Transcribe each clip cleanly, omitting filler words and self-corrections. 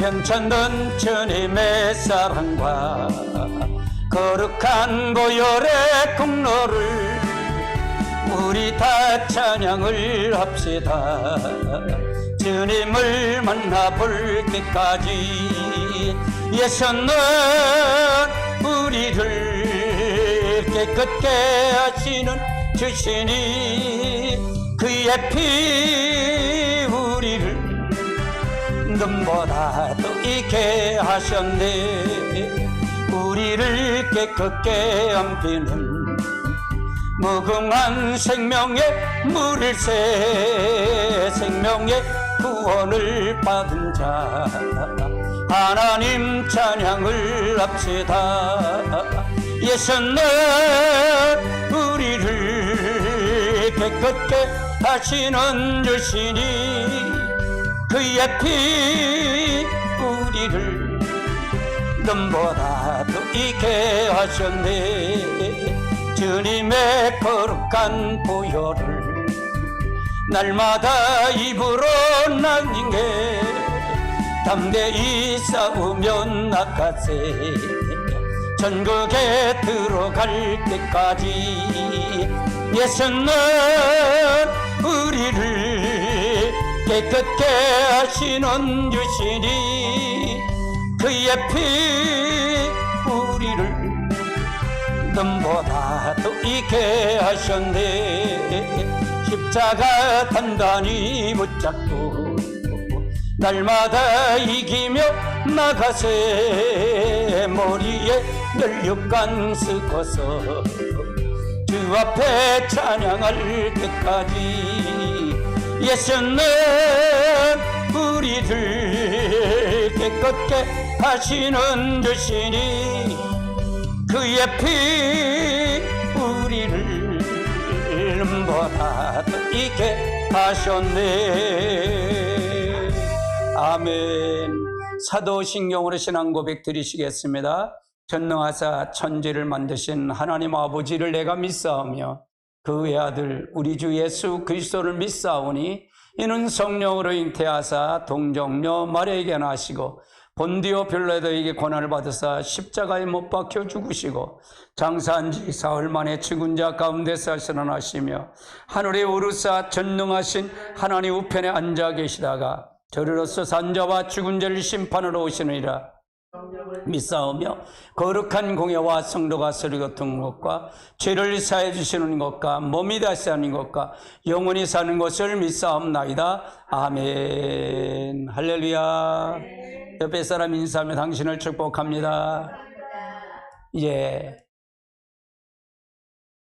편찮는 주님의 사랑과 거룩한 보혈의 공로를 우리 다 찬양을 합시다. 주님을 만나볼 때까지 예수는 우리를 깨끗게 하시는 주시니 그의 피 우리를 눈보다도 있게 하셨네. 우리를 깨끗게 함피는 무궁한 생명의 물일새 생명의 구원을 받은 자 하나님 찬양을 합시다. 예수는 우리를 깨끗게 하시는 주시니 그의 피 우리를 눈보다도 있게 하셨네. 주님의 거룩한 보혈을 날마다 입으로 나뉘게 담대히 싸우면 나가세. 전국에 들어갈 때까지 예수는 우리를 깨끗게 하시는 주시니 그의 피 우리를 눈보다도 있게 하셨네. 십자가 단단히 붙잡고 날마다 이기며 나가세. 머리에 면류관 쓰고서 주 앞에 찬양할 때까지 예수는 우리를 깨끗게 하시는 주시니 그의 피 우리를 눈보다도 있게 하셨네. 아멘. 사도신경으로 신앙 고백 드리시겠습니다. 전능하사 천지를 만드신 하나님 아버지를 내가 믿사오며 그의 아들 우리 주 예수 그리스도를 믿사오니 이는 성령으로 잉태하사 동정녀 마리아에게 나시고 본디오 빌라도에게 고난을 받으사 십자가에 못 박혀 죽으시고 장사한 지 사흘 만에 죽은 자 가운데서 살아나시며 하늘에 오르사 전능하신 하나님 우편에 앉아 계시다가 저리로서 산자와 죽은 자를 심판하러 오시느니라 믿사오며 거룩한 공예와 성도가 서로 같은 것과 죄를 사해 주시는 것과 몸이 다시 사는 것과 영원히 사는 것을 믿사옵나이다. 아멘. 할렐루야. 옆에 사람 인사하며 당신을 축복합니다. 예.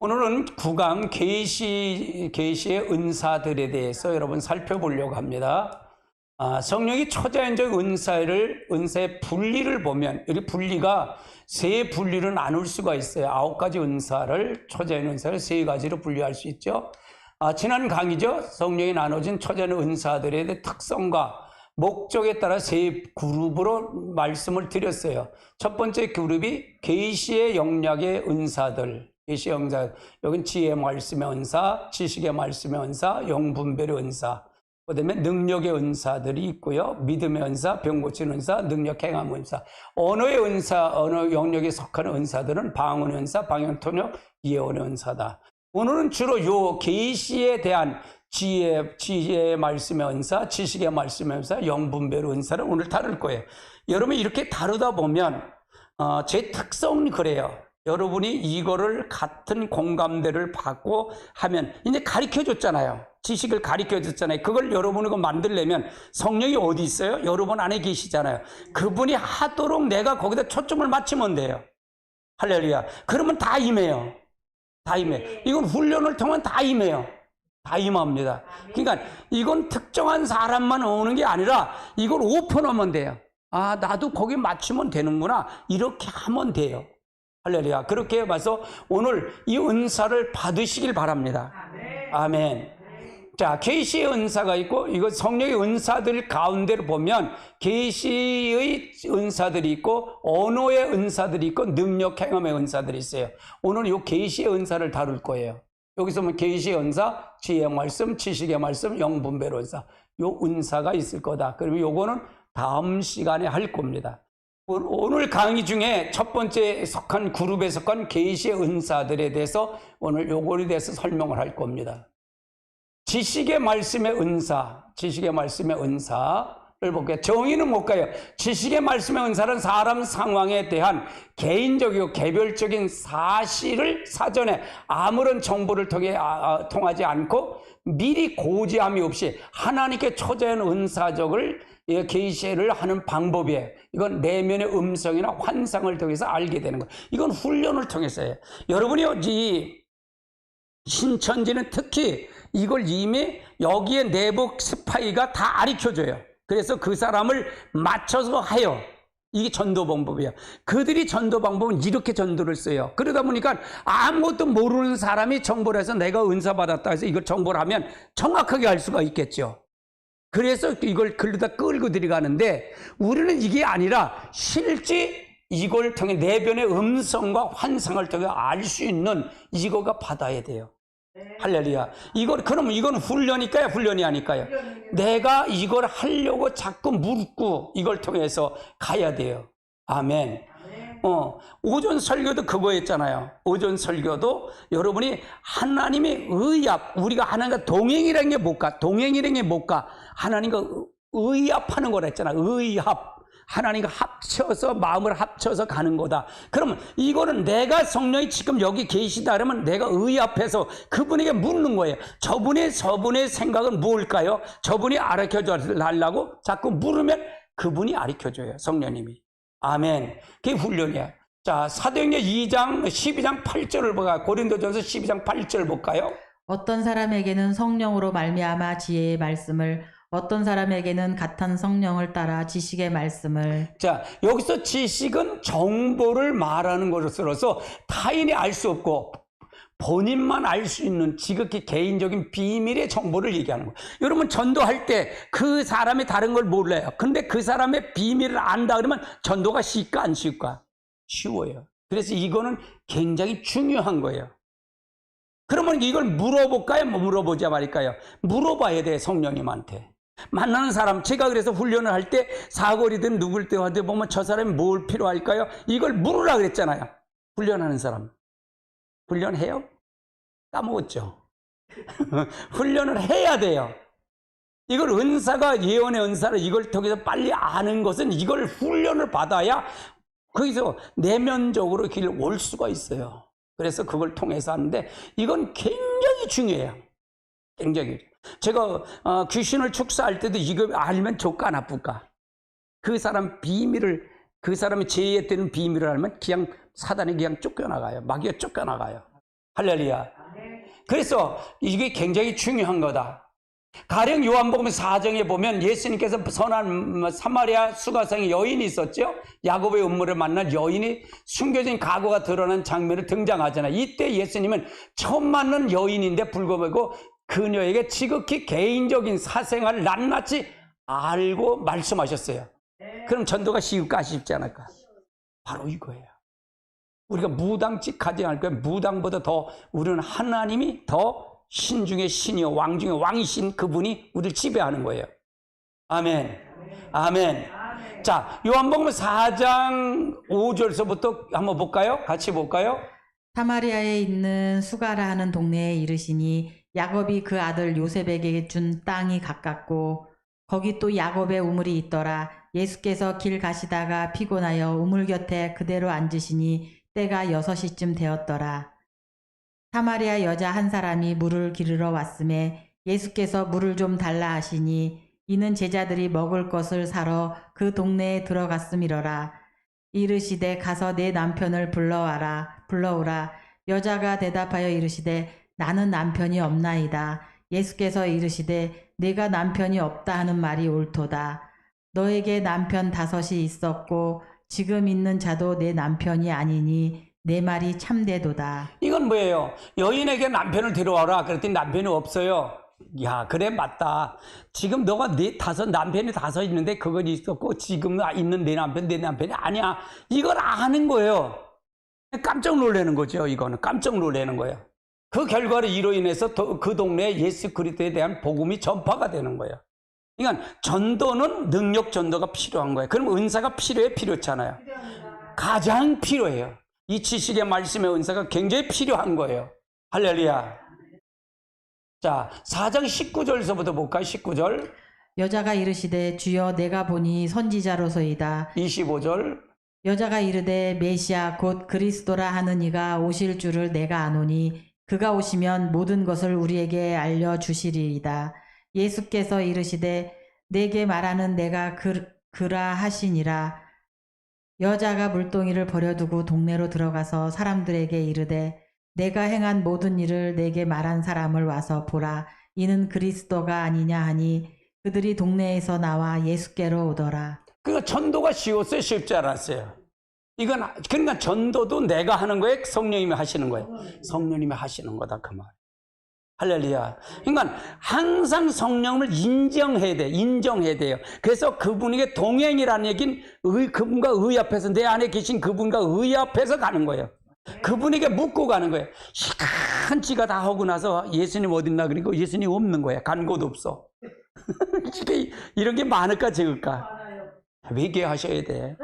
오늘은 9강 계시의 은사들에 대해서 여러분 살펴보려고 합니다. 성령이 초자연적 은사의 분리를 보면, 여기 분리가 세 분리로 나눌 수가 있어요. 9가지 은사를, 초자연 은사를 3가지로 분류할 수 있죠. 지난 강의죠. 성령이 나눠진 초자연 은사들의 특성과 목적에 따라 3그룹으로 말씀을 드렸어요. 첫 번째 그룹이 계시의 영역의 은사들, 계시의 은사, 여긴 지혜의 말씀의 은사, 지식의 말씀의 은사, 영분별의 은사, 그 다음에 능력의 은사들이 있고요. 믿음의 은사, 병 고치는 은사, 능력 행함 은사, 언어의 은사, 언어 영역에 속하는 은사들은 방언의 은사, 방언통역, 예언의 은사다. 오늘은 주로 요 계시에 대한 지혜의 말씀의 은사, 지식의 말씀의 은사, 영분별의 은사를 오늘 다룰 거예요. 여러분 이렇게 다루다 보면 제 특성은 그래요. 여러분이 이거를 같은 공감대를 받고 하면 이제 가르쳐줬잖아요. 지식을 가르쳐줬잖아요. 그걸 여러분이 만들려면 성령이 어디 있어요? 여러분 안에 계시잖아요. 그분이 하도록 내가 거기다 초점을 맞추면 돼요. 할렐루야. 그러면 다 임해요. 다 임해. 이건 훈련을 통한 다 임해요. 다 임합니다. 그러니까 이건 특정한 사람만 오는 게 아니라 이걸 오픈하면 돼요. 나도 거기 맞추면 되는구나. 이렇게 하면 돼요. 할렐루야. 그렇게 해봐서 오늘 이 은사를 받으시길 바랍니다. 아멘. 자, 계시의 은사가 있고, 이거 성령의 은사들 가운데로 보면 계시의 은사들이 있고, 언어의 은사들이 있고, 능력 행함의 은사들이 있어요. 오늘 이 계시의 은사를 다룰 거예요. 여기서 보면 계시의 은사, 지혜의 말씀, 지식의 말씀, 영분별 은사, 요 은사가 있을 거다. 그러면 요거는 다음 시간에 할 겁니다. 오늘 강의 중에 첫 번째 속한 그룹에 속한 계시의 은사들에 대해서 오늘 요거에 대해서 설명을 할 겁니다. 지식의 말씀의 은사, 지식의 말씀의 은사를 볼게요. 정의는 뭘까요? 지식의 말씀의 은사는 사람 상황에 대한 개인적이고 개별적인 사실을 사전에 아무런 정보를 통하지 않고 미리 고지함이 없이 하나님께 초자연 은사적을 계시를 하는 방법이에요. 이건 내면의 음성이나 환상을 통해서 알게 되는 거예요. 이건 훈련을 통해서예요. 여러분이 이 신천지는 특히 이걸 이미 여기에 내부 스파이가 다 가르쳐줘요. 그래서 그 사람을 맞춰서 해요. 이게 전도 방법이에요. 그들이 전도 방법은 이렇게 전도를 써요. 그러다 보니까 아무것도 모르는 사람이 정보를 해서 내가 은사 받았다 해서 이걸 정보를 하면 정확하게 알 수가 있겠죠. 그래서 이걸 글로다 끌고 들어가는데 우리는 이게 아니라 실제 이걸 통해 내변의 음성과 환상을 통해 알 수 있는 이거가 받아야 돼요. 할렐루야. 그러면 이건 훈련일까요? 훈련이 아닐까요? 내가 이걸 하려고 자꾸 묻고 이걸 통해서 가야 돼요. 아멘. 오전 설교도 그거였잖아요. 오전 설교도 여러분이 하나님의 의합, 우리가 하나님과 동행이라는 게 뭘까? 동행이라는 게 뭘까? 하나님과 의합하는 거라 했잖아요. 의합. 하나님과 합쳐서 마음을 합쳐서 가는 거다. 그러면 이거는 내가 성령이 지금 여기 계시다 그러면 내가 의합해서 그분에게 묻는 거예요. 저분의 생각은 뭘까요? 저분이 알려줘 달라고 자꾸 물으면 그분이 알려줘요. 성령님이. 아멘. 그게 훈련이야. 자, 사도행전 2장 12장 8절을 볼까요? 고린도전서 12장 8절 볼까요? 어떤 사람에게는 성령으로 말미암아 지혜의 말씀을, 어떤 사람에게는 같은 성령을 따라 지식의 말씀을. 자, 여기서 지식은 정보를 말하는 것으로서 타인이 알 수 없고 본인만 알 수 있는 지극히 개인적인 비밀의 정보를 얘기하는 거예요. 여러분 전도할 때 그 사람이 다른 걸 몰라요. 근데 그 사람의 비밀을 안다 그러면 전도가 쉽까 안 쉽까? 쉬워요. 그래서 이거는 굉장히 중요한 거예요. 그러면 이걸 물어볼까요? 뭐 물어보자 말일까요? 물어봐야 돼, 성령님한테. 만나는 사람, 제가 그래서 훈련을 할 때 사거리든 누굴 때한테 보면 저 사람이 뭘 필요할까요? 이걸 물으라 그랬잖아요. 훈련하는 사람. 훈련해요? 까먹었죠. 훈련을 해야 돼요. 이걸 은사가 예언의 은사를 이걸 통해서 빨리 아는 것은 이걸 훈련을 받아야 거기서 내면적으로 길 올 수가 있어요. 그래서 그걸 통해서 하는데 이건 굉장히 중요해요. 굉장히. 제가 귀신을 축사할 때도 이거 알면 좋까 나쁠까? 그 사람 비밀을, 그 사람이 제의했다는 비밀을 알면 그냥 사단이 그냥 쫓겨나가요. 마귀가 쫓겨나가요. 할렐루야. 그래서 이게 굉장히 중요한 거다. 가령 요한복음 4장에 보면 예수님께서 선한 사마리아 수가성의 여인이 있었죠. 야곱의 음모를 만난 여인이 숨겨진 과거가 드러난 장면을 등장하잖아요. 이때 예수님은 처음 만난 여인인데 불구하고 그녀에게 지극히 개인적인 사생활을 낱낱이 알고 말씀하셨어요. 그럼 전도가 쉬울까 쉽지 않을까? 바로 이거예요. 우리가 무당직하지 않을 거예요. 무당보다 더 우리는 하나님이 더 신 중에 신이요 왕 중에 왕이신 그분이 우리를 지배하는 거예요. 아멘. 아멘. 자, 요한복음 4장 5절서부터 한번 볼까요? 같이 볼까요? 사마리아에 있는 수가라 하는 동네에 이르시니 야곱이 그 아들 요셉에게 준 땅이 가깝고 거기 또 야곱의 우물이 있더라. 예수께서 길 가시다가 피곤하여 우물 곁에 그대로 앉으시니 때가 6시쯤 되었더라. 사마리아 여자 한 사람이 물을 기르러 왔음에 예수께서 물을 좀 달라 하시니 이는 제자들이 먹을 것을 사러 그 동네에 들어갔음이러라. 이르시되 가서 내 남편을 불러오라. 여자가 대답하여 이르시되 나는 남편이 없나이다. 예수께서 이르시되 내가 남편이 없다 하는 말이 옳도다. 너에게 남편 5이 있었고 지금 있는 자도 내 남편이 아니니 내 말이 참되도다. 이건 뭐예요? 여인에게 남편을 데려와라. 그랬더니 남편이 없어요. 야, 그래 맞다. 지금 너가 남편이 5 있는데 그건 있었고 지금 있는 내 남편이 아니야. 이걸 아는 거예요. 깜짝 놀라는 거죠. 이거는 깜짝 놀라는 거예요. 그 결과로 이로 인해서 그 동네에 예수 그리스도에 대한 복음이 전파가 되는 거예요. 그러니까 전도는 능력 전도가 필요한 거예요. 그럼 은사가 필요하잖아요. 가장 필요해요. 이 지식의 말씀의 은사가 굉장히 필요한 거예요. 할렐루야. 자, 4장 19절서부터 볼까요? 19절. 여자가 이르시되 주여 내가 보니 선지자로소이다. 25절. 여자가 이르되 메시아 곧 그리스도라 하는 이가 오실 줄을 내가 아노니 그가 오시면 모든 것을 우리에게 알려주시리이다. 예수께서 이르시되 내게 말하는 내가 그라 하시니라. 여자가 물동이를 버려두고 동네로 들어가서 사람들에게 이르되 내가 행한 모든 일을 내게 말한 사람을 와서 보라. 이는 그리스도가 아니냐 하니 그들이 동네에서 나와 예수께로 오더라. 그러니까 전도가 쉬웠어요? 쉽지 않았어요? 그러니까 전도도 내가 하는 거예요? 성령님이 하시는 거예요? 성령님이 하시는 거다, 그 말. 할렐루야. 그러니까 항상 성령을 인정해야 돼요. 그래서 그분에게 동행이라는 얘기는 그분과 의합해서 내 안에 계신 그분과 의합해서 가는 거예요. 그분에게 묻고 가는 거예요. 시간 지가 다 하고 나서 예수님 어딨나 그러니까 예수님 없는 거예요. 간 곳 없어. 이런 게 많을까 적을까? 회개하셔야 돼.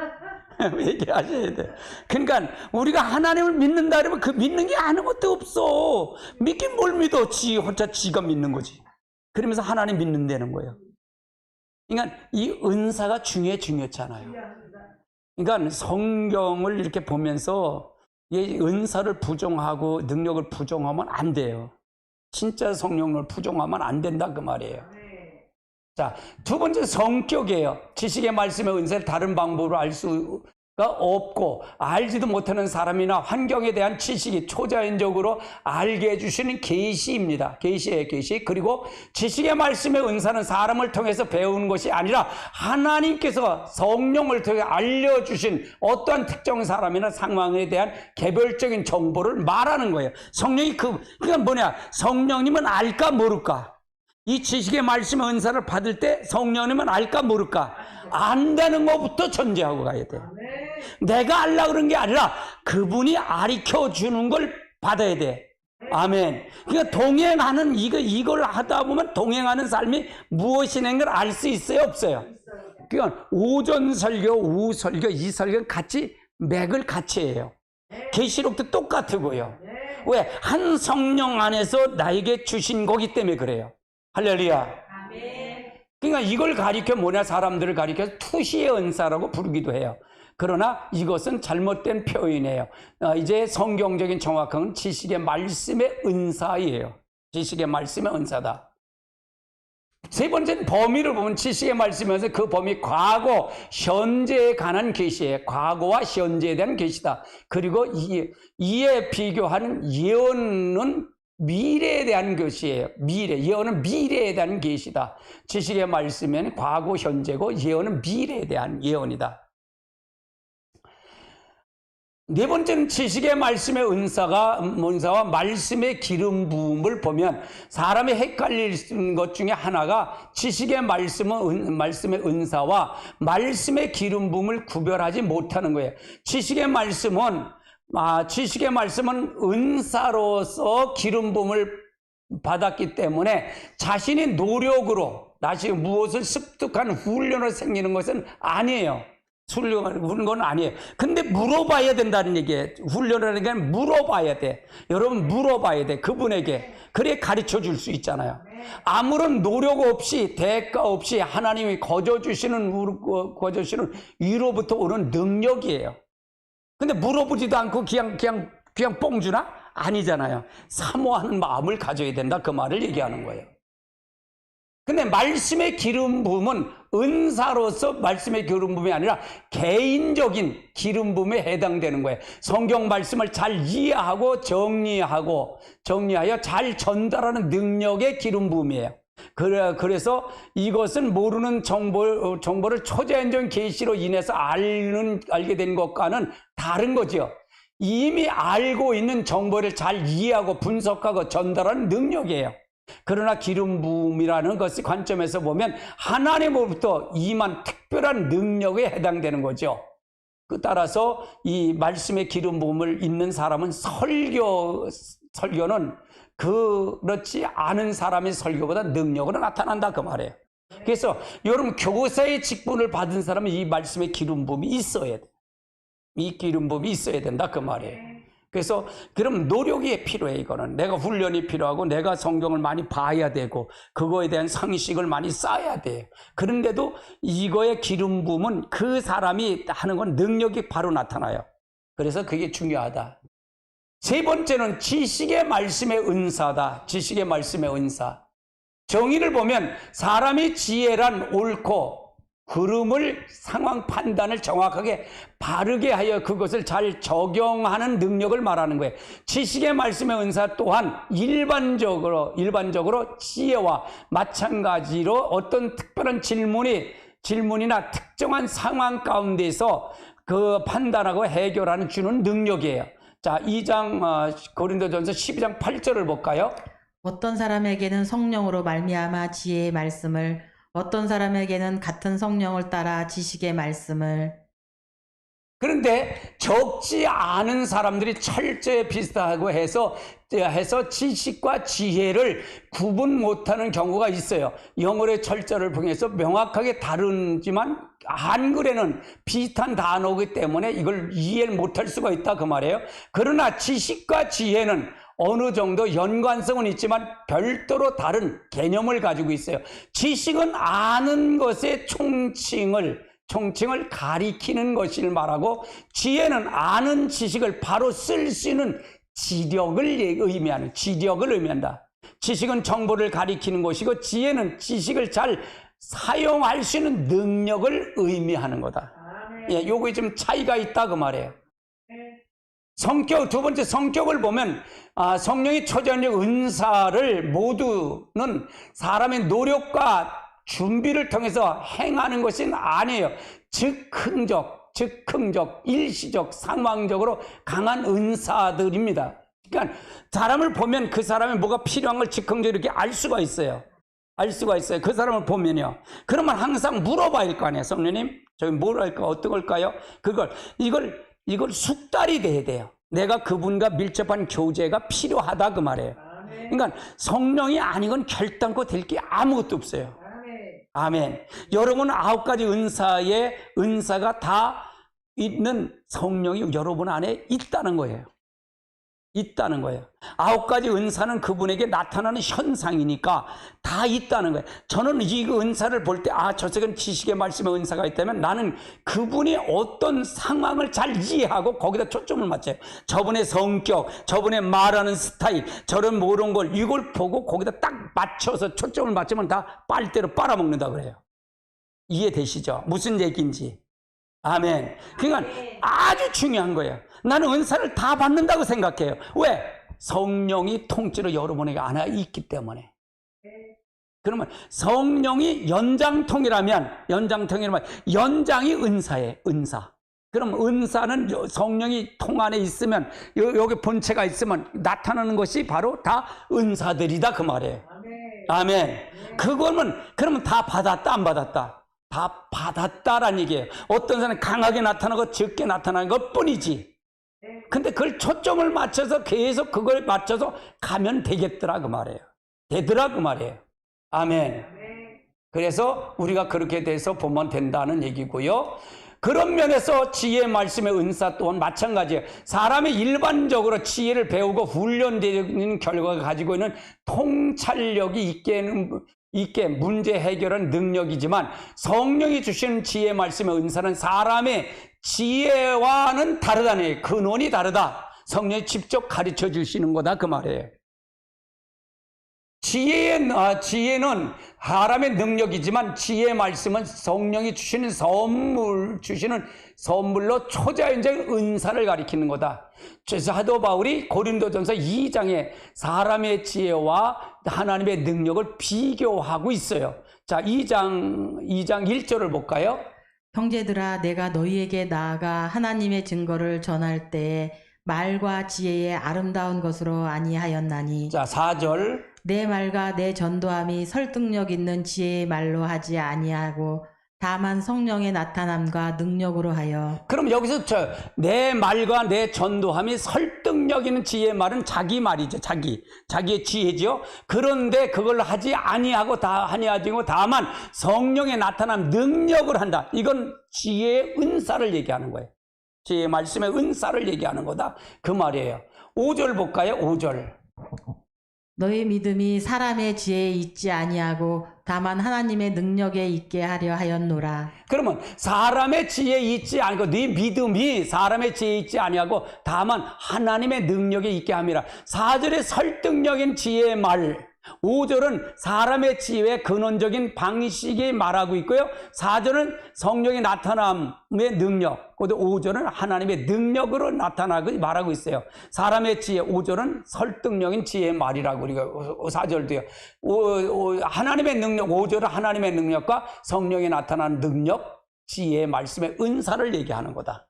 회개하셔야 돼. 그러니까 우리가 하나님을 믿는다 그러면 그 믿는 게 아무것도 없어. 믿긴 뭘 믿어? 혼자 지가 믿는 거지. 그러면서 하나님 믿는다는 거예요. 그러니까 이 은사가 중요하잖아요. 그러니까 성경을 이렇게 보면서 이 은사를 부정하고 능력을 부정하면 안 돼요. 진짜 성령을 부정하면 안 된다 그 말이에요. 자, 두 번째 성격이에요. 지식의 말씀의 은사를 다른 방법으로 알 수가 없고 알지도 못하는 사람이나 환경에 대한 지식이 초자연적으로 알게 해주시는 계시입니다. 계시예요, 계시. 그리고 지식의 말씀의 은사는 사람을 통해서 배우는 것이 아니라 하나님께서 성령을 통해 알려주신 어떠한 특정 사람이나 상황에 대한 개별적인 정보를 말하는 거예요. 성령이 그러니까 뭐냐? 성령님은 알까 모를까? 이 지식의 말씀의 은사를 받을 때 성령님은 알까 모를까? 안다는 것부터 전제하고 가야 돼. 내가 알라 그런 게 아니라 그분이 가르쳐 주는 걸 받아야 돼. 아멘. 그러니까 동행하는 이걸 하다 보면 동행하는 삶이 무엇이냐는 걸 알 수 있어요, 없어요? 그러니까 오전 설교, 오후 설교, 이 설교는 같이 맥을 같이 해요. 계시록도 똑같고요. 왜? 한 성령 안에서 나에게 주신 거기 때문에 그래요. 할렐루야. 그러니까 이걸 가리켜 뭐냐? 사람들을 가리켜서 투시의 은사라고 부르기도 해요. 그러나 이것은 잘못된 표현이에요. 이제 성경적인 정확한 지식의 말씀의 은사이에요. 지식의 말씀의 은사다. 세 번째는 범위를 보면 지식의 말씀에서 그 범위 과거, 현재에 관한 계시예요. 과거와 현재에 대한 계시다. 그리고 이에 비교하는 예언은 미래에 대한 것이에요. 예언은 미래에 대한 계시다. 지식의 말씀에는 과거, 현재고 예언은 미래에 대한 예언이다. 네 번째는 지식의 말씀의 은사와 말씀의 기름 부음을 보면 사람이 헷갈릴 것 중에 하나가 지식의 말씀의 은사와 말씀의 기름 부음을 구별하지 못하는 거예요. 지식의 말씀은 은사로서 기름 부음을 받았기 때문에 자신의 노력으로 무엇을 습득한 훈련으로 생기는 것은 아니에요. 훈련하는 건 아니에요. 근데 물어봐야 된다는 얘기예요. 훈련하는 게 물어봐야 돼. 여러분 물어봐야 돼. 그분에게. 그래 가르쳐 줄 수 있잖아요. 아무런 노력 없이 대가 없이 하나님이 거저주시는 위로부터 오는 능력이에요. 근데 물어보지도 않고 그냥 뽕 주나? 아니잖아요. 사모하는 마음을 가져야 된다. 그 말을 얘기하는 거예요. 근데 말씀의 기름 부음은 은사로서 말씀의 기름 부음이 아니라 개인적인 기름 부음에 해당되는 거예요. 성경 말씀을 잘 이해하고 정리하여 잘 전달하는 능력의 기름 부음이에요. 그래서 이것은 모르는 정보를 초자연적인 계시로 인해서 알게 된 것과는 다른 거죠. 이미 알고 있는 정보를 잘 이해하고 분석하고 전달하는 능력이에요. 그러나 기름 부음이라는 것의 관점에서 보면 하나님으로부터 임한 특별한 능력에 해당되는 거죠. 그 따라서 이 말씀의 기름 부음을 있는 사람은 설교는 그렇지 않은 사람의 설교보다 능력으로 나타난다 그 말이에요. 그래서 여러분 교사의 직분을 받은 사람은 이 말씀의 기름 부음이 있어야 돼. 이 기름 부음이 있어야 된다 그 말이에요. 그래서 그럼 노력이 필요해. 이거는 내가 훈련이 필요하고 내가 성경을 많이 봐야 되고 그거에 대한 상식을 많이 쌓아야 돼. 그런데도 이거의 기름 부음은 그 사람이 하는 건 능력이 바로 나타나요. 그래서 그게 중요하다. 세 번째는 지식의 말씀의 은사다. 지식의 말씀의 은사. 정의를 보면 사람의 지혜란 옳고 흐름을 상황 판단을 정확하게 바르게 하여 그것을 잘 적용하는 능력을 말하는 거예요. 지식의 말씀의 은사 또한 일반적으로 지혜와 마찬가지로 어떤 특별한 질문이나 특정한 상황 가운데서 그 판단하고 해결하는 주는 능력이에요. 자, 2장 고린도전서 12장 8절을 볼까요? 어떤 사람에게는 성령으로 말미암아 지혜의 말씀을, 어떤 사람에게는 같은 성령을 따라 지식의 말씀을. 그런데 적지 않은 사람들이 철저히 비슷하고 해서 지식과 지혜를 구분 못하는 경우가 있어요. 영어의 철자를 통해서 명확하게 다르지만 한글에는 비슷한 단어이기 때문에 이걸 이해를 못할 수가 있다 그 말이에요. 그러나 지식과 지혜는 어느 정도 연관성은 있지만 별도로 다른 개념을 가지고 있어요. 지식은 아는 것의 총칭을 가리키는 것을 말하고, 지혜는 아는 지식을 바로 쓸 수 있는 지력을 의미한다. 지식은 정보를 가리키는 것이고 지혜는 지식을 잘 사용할 수 있는 능력을 의미하는 거다. 예, 요거에 좀 차이가 있다 그 말이에요. 두 번째 성격을 보면 성령의 초자연적 은사를 모두는 사람의 노력과 준비를 통해서 행하는 것은 아니에요. 즉흥적, 일시적, 상황적으로 강한 은사들입니다. 그러니까 사람을 보면 그 사람이 뭐가 필요한 걸 즉흥적으로 이렇게 알 수가 있어요. 그 사람을 보면요. 그러면 항상 물어봐야 할 거 아니에요. 성령님, 저기 뭘 할까? 어떤 걸까요? 이걸 숙달이 돼야 돼요. 내가 그분과 밀접한 교제가 필요하다 그 말이에요. 그러니까 성령이 아니건 결단코 될 게 아무것도 없어요. 아멘. 여러분 9가지 은사가 다 있는 성령이 여러분 안에 있다는 거예요. 9가지 은사는 그분에게 나타나는 현상이니까 다 있다는 거예요. 저는 이 은사를 볼 때, 저 새끼는 지식의 말씀의 은사가 있다면 나는 그분이 어떤 상황을 잘 이해하고 거기다 초점을 맞춰요. 저분의 성격, 저분의 말하는 스타일, 저런 모든 걸 이걸 보고 거기다 딱 맞춰서 초점을 맞추면 다 빨대로 빨아먹는다 그래요. 이해되시죠? 무슨 얘기인지. 아멘. 그러니까 아주 중요한 거예요. 나는 은사를 다 받는다고 생각해요. 왜? 성령이 통째로 여러분에게 안에 있기 때문에. 그러면 성령이 연장통이라면 연장이 은사예요. 은사. 그럼 은사는 성령이 통 안에 있으면 여기 본체가 있으면 나타나는 것이 바로 다 은사들이다 그 말이에요. 아멘. 그러면 다 받았다 안 받았다? 다 받았다라는 얘기예요. 어떤 사람은 강하게 나타나고 적게 나타나는 것 뿐이지. 근데 그걸 초점을 맞춰서 계속 그걸 맞춰서 가면 되겠더라 그 말이에요. 되더라 그 말이에요. 아멘. 그래서 우리가 그렇게 돼서 보면 된다는 얘기고요. 그런 면에서 지혜의 말씀의 은사 또한 마찬가지예요. 사람이 일반적으로 지혜를 배우고 훈련되는 결과가 가지고 있는 통찰력이 있게 문제 해결한 능력이지만, 성령이 주신 지혜의 말씀의 은사는 사람의 지혜와는 다르다네. 근원이 다르다. 성령이 직접 가르쳐 주시는 거다 그 말이에요. 지혜는 사람의 능력이지만 지혜의 말씀은 성령이 주시는 선물로 초자연적 은사를 가리키는 거다. 사도 바울이 고린도전서 2장에 사람의 지혜와 하나님의 능력을 비교하고 있어요. 자, 2장 1절을 볼까요? 형제들아, 내가 너희에게 나아가 하나님의 증거를 전할 때에 말과 지혜의 아름다운 것으로 아니하였나니. 자, 4절. 내 말과 내 전도함이 설득력 있는 지혜의 말로 하지 아니하고 다만 성령의 나타남과 능력으로 하여. 그럼 여기서 내 말과 내 전도함이 설득력 설득력 있는 지혜의 말은 자기 말이죠. 자기의 지혜죠. 그런데 그걸 하지 아니하고 다만 성령의 나타난 능력을 한다. 이건 지혜의 은사를 얘기하는 거예요. 지혜의 말씀의 은사를 얘기하는 거다. 그 말이에요. 5절 볼까요? 5절. 너희 믿음이 사람의 지혜에 있지 아니하고 다만 하나님의 능력에 있게 하려 하였노라. 그러면 사람의 지혜에 있지 않고 네 믿음이 사람의 지혜에 있지 아니하고 다만 하나님의 능력에 있게 함이라. 4절에 설득력인 지혜의 말, 5절은 사람의 지혜의 근원적인 방식이 말하고 있고요. 4절은 성령의 나타남의 능력, 그리고 5절은 하나님의 능력으로 나타나고 말하고 있어요. 사람의 지혜, 5절은 설득력인 지혜의 말이라고 우리가 4절도요. 하나님의 능력, 5절은 하나님의 능력과 성령이 나타나는 능력, 지혜의 말씀의 은사를 얘기하는 거다.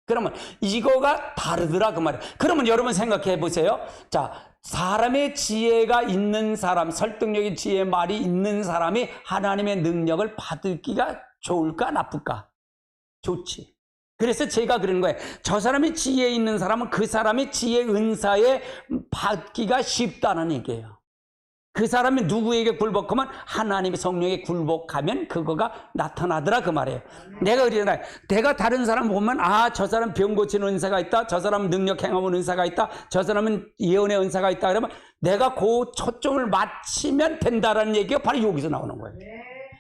그러면 이거가 다르더라 그 말이에요. 그러면 여러분 생각해 보세요. 자, 사람의 지혜가 있는 사람, 설득력의 지혜의 말이 있는 사람이 하나님의 능력을 받기가 좋을까 나쁠까? 좋지. 그래서 제가 그러는 거예요. 저 사람이 지혜 있는 사람은 그 사람이 지혜 은사에 받기가 쉽다는 얘기예요. 그 사람이 누구에게 굴복하면 하나님의 성령에 굴복하면 그거가 나타나더라 그 말이에요. 내가 그러잖아요. 내가 다른 사람 보면 저 사람 병 고치는 은사가 있다. 저 사람은 능력 행하는 은사가 있다. 저 사람은 예언의 은사가 있다. 그러면 내가 그 초점을 맞추면 된다라는 얘기가 바로 여기서 나오는 거예요.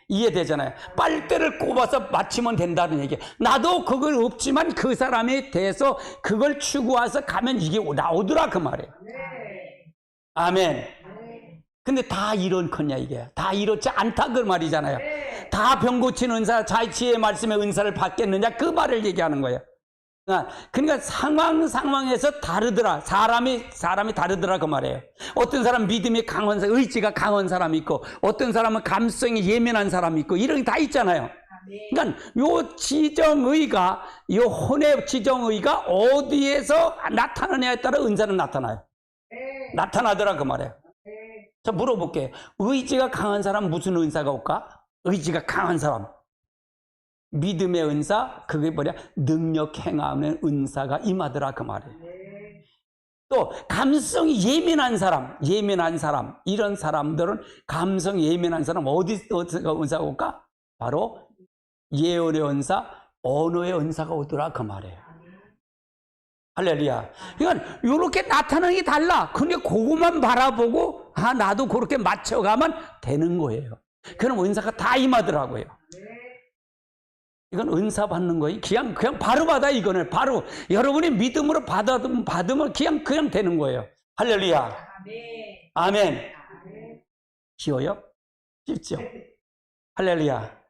이해되잖아요. 빨대를 꼽아서 맞추면 된다는 얘기예요. 나도 그걸 없지만 그 사람에 대해서 그걸 추구해서 가면 이게 나오더라 그 말이에요. 아멘. 근데 다 이렇거냐 이게. 다 이렇지 않다 그 말이잖아요. 다 병 고치는 은사, 지혜의 말씀의 은사를 받겠느냐 그 말을 얘기하는 거예요. 그러니까 상황에서 다르더라. 사람이 다르더라 그 말이에요. 어떤 사람 믿음이 강한 사람, 의지가 강한 사람이 있고 어떤 사람은 감성이 예민한 사람이 있고 이런 게 다 있잖아요. 그러니까 요 지정의가, 요 혼의 지정의가 어디에서 나타나냐에 따라 은사는 나타나요. 나타나더라 그 말이에요. 자, 물어볼게요. 의지가 강한 사람 무슨 은사가 올까? 의지가 강한 사람. 믿음의 은사, 그게 뭐냐? 능력 행하는 은사가 임하더라 그 말이에요. 또 감성이 예민한 사람, 이런 사람들은 감성 예민한 사람 어디서 은사가 올까? 바로 예언의 은사, 언어의 은사가 오더라 그 말이에요. 할렐루야. 그러니까 이렇게 나타나는 게 달라. 근데 그것만 바라보고 나도 그렇게 맞춰가면 되는 거예요. 그럼 은사가 다 임하더라고요. 이건 은사 받는 거예요. 그냥 바로 받아. 이거는 바로 여러분이 믿음으로 받으면 그냥 되는 거예요. 할렐루야. 아멘. 쉬워요? 쉽죠? 할렐루야.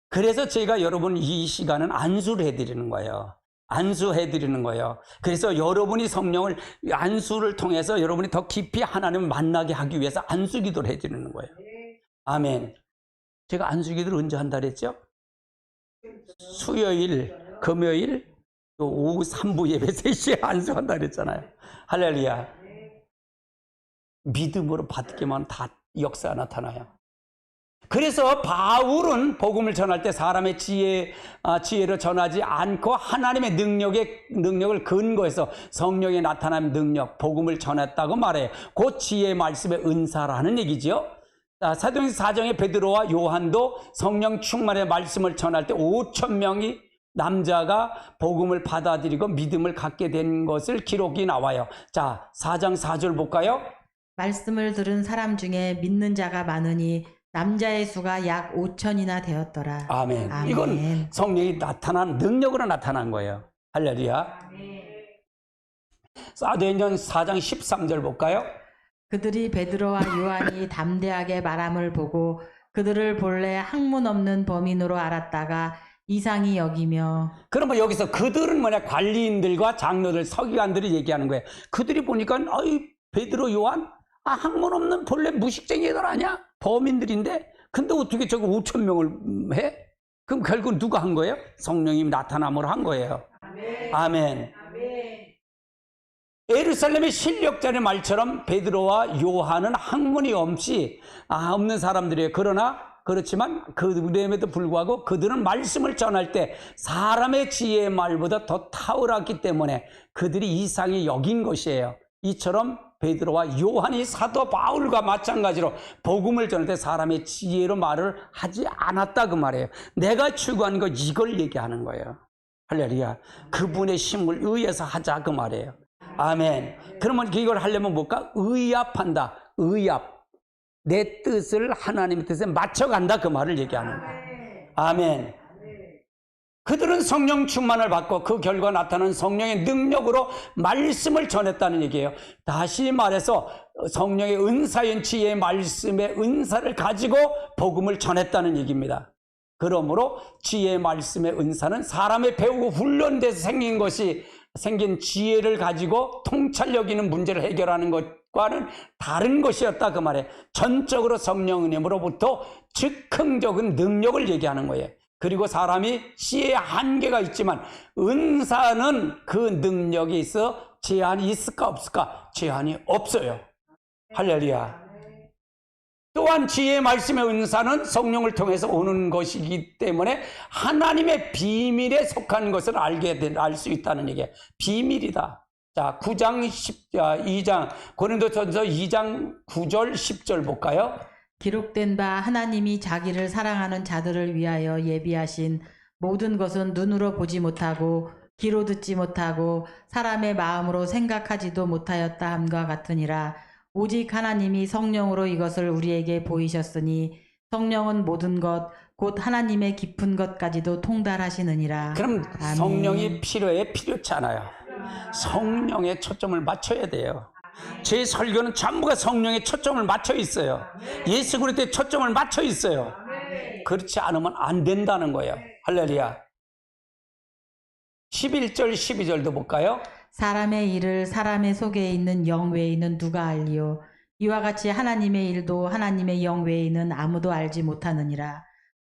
그래서 제가 여러분 이 시간은 안수를 해드리는 거예요. 안수해드리는 거예요. 그래서 여러분이 성령을 안수를 통해서 여러분이 더 깊이 하나님을 만나게 하기 위해서 안수기도를 해드리는 거예요. 아멘. 제가 안수기도를 언제 한다 그랬죠? 수요일, 금요일, 또 오후 3부 예배 3시에 안수한다 그랬잖아요. 할렐루야. 믿음으로 받기만 다 역사가 나타나요. 그래서 바울은 복음을 전할 때 사람의 지혜로 전하지 않고 하나님의 능력을 근거해서 성령에 나타난 능력, 복음을 전했다고 말해요. 그 지혜의 말씀의 은사라는 얘기죠. 사도행전 4장에 베드로와 요한도 성령 충만의 말씀을 전할 때 5,000명이 남자가 복음을 받아들이고 믿음을 갖게 된 것을 기록이 나와요. 자, 4장 4절 볼까요? 말씀을 들은 사람 중에 믿는 자가 많으니 남자의 수가 약 5,000이나 되었더라. 아멘. 아멘. 이건 성령이 나타난 능력으로 나타난 거예요. 할렐루야. 사도행전 4장 13절 볼까요? 그들이 베드로와 요한이 담대하게 말함을 보고 그들을 본래 학문 없는 범인으로 알았다가 이상히 여기며. 그러면 여기서 그들은 뭐냐? 관리인들과 장로들, 서기관들이 얘기하는 거예요. 그들이 보니까 베드로, 요한 학문 없는 본래 무식쟁이들 아니야? 범인들인데 근데 어떻게 저거 5,000명을 해? 그럼 결국 누가 한 거예요? 성령이 나타남으로 한 거예요. 아멘. 예루살렘의 실력자의 말처럼 베드로와 요한은 학문이 없는 사람들이에요. 그러나 그렇지만 그럼에도 불구하고 그들은 말씀을 전할 때 사람의 지혜의 말보다 더 탁월했기 때문에 그들이 이상히 여긴 것이에요. 이처럼 베드로와 요한이 사도 바울과 마찬가지로 복음을 전할 때 사람의 지혜로 말을 하지 않았다 그 말이에요. 내가 추구하는 거 이걸 얘기하는 거예요. 할렐루야. 그분의 힘을 의해서 하자 그 말이에요. 아멘. 그러면 이걸 하려면 뭘까? 의합한다. 의합. 내 뜻을 하나님의 뜻에 맞춰간다 그 말을 얘기하는 거예요. 아멘. 그들은 성령 충만을 받고 그 결과 나타나는 성령의 능력으로 말씀을 전했다는 얘기예요. 다시 말해서 성령의 은사인 지혜의 말씀의 은사를 가지고 복음을 전했다는 얘기입니다. 그러므로 지혜의 말씀의 은사는 사람의 배우고 훈련돼서 생긴 지혜를 가지고 통찰력 있는 문제를 해결하는 것과는 다른 것이었다 그 말이에요. 전적으로 성령 은혜로부터 즉흥적인 능력을 얘기하는 거예요. 그리고 사람이 지혜의 한계가 있지만 은사는 그 능력이 있어 제한이 있을까 없을까? 제한이 없어요. 할렐루야. 또한 지혜의 말씀의 은사는 성령을 통해서 오는 것이기 때문에 하나님의 비밀에 속한 것을 알 수 있다는 얘기예요. 비밀이다. 자, 2장 고린도전서 2장 9절 10절 볼까요? 기록된 바 하나님이 자기를 사랑하는 자들을 위하여 예비하신 모든 것은 눈으로 보지 못하고 귀로 듣지 못하고 사람의 마음으로 생각하지도 못하였다 함과 같으니라. 오직 하나님이 성령으로 이것을 우리에게 보이셨으니 성령은 모든 것 곧 하나님의 깊은 것까지도 통달하시느니라. 그럼 아멘. 성령이 필요치 않아요. 성령에 초점을 맞춰야 돼요. 제 설교는 전부가 성령에 초점을 맞춰 있어요. 예수 그리스도에 초점을 맞춰 있어요. 그렇지 않으면 안 된다는 거예요. 할렐루야. 11절 12절도 볼까요? 사람의 일을 사람의 속에 있는 영 외에는 누가 알리요? 이와 같이 하나님의 일도 하나님의 영 외에는 아무도 알지 못하느니라.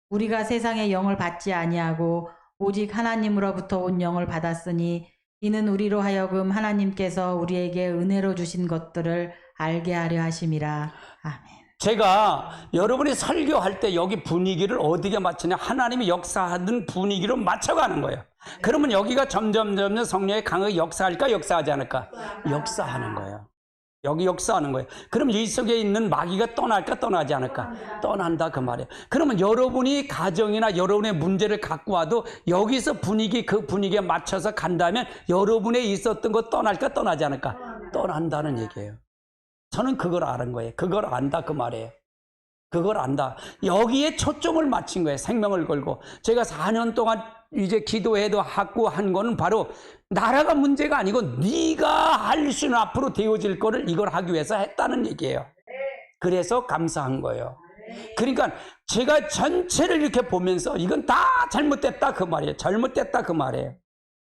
우리가 세상의 영을 받지 아니하고 오직 하나님으로부터 온 영을 받았으니 이는 우리로 하여금 하나님께서 우리에게 은혜로 주신 것들을 알게 하려 하심이라. 아멘. 제가 여러분이 설교할 때 여기 분위기를 어디게 맞추냐? 하나님이 역사하던 분위기로 맞춰가는 거예요. 그러면 여기가 점점 성령의 강하게 역사할까? 역사하지 않을까? 역사하는 거예요. 여기 역사하는 거예요. 그럼 이 속에 있는 마귀가 떠날까? 떠나지 않을까? 떠난다 그 말이에요. 그러면 여러분이 가정이나 여러분의 문제를 갖고 와도 여기서 그 분위기에 맞춰서 간다면 여러분에 있었던 거 떠날까? 떠나지 않을까? 떠난다는 얘기예요. 저는 그걸 아는 거예요. 그걸 안다 그 말이에요. 그걸 안다. 여기에 초점을 맞춘 거예요. 생명을 걸고. 제가 4년 동안 이제 기도해도 하고 한 거는 바로 나라가 문제가 아니고 네가 할 수 있는 앞으로 되어질 거를 이걸 하기 위해서 했다는 얘기예요. 그래서 감사한 거예요. 그러니까 제가 전체를 이렇게 보면서 이건 다 잘못됐다 그 말이에요. 잘못됐다 그 말이에요.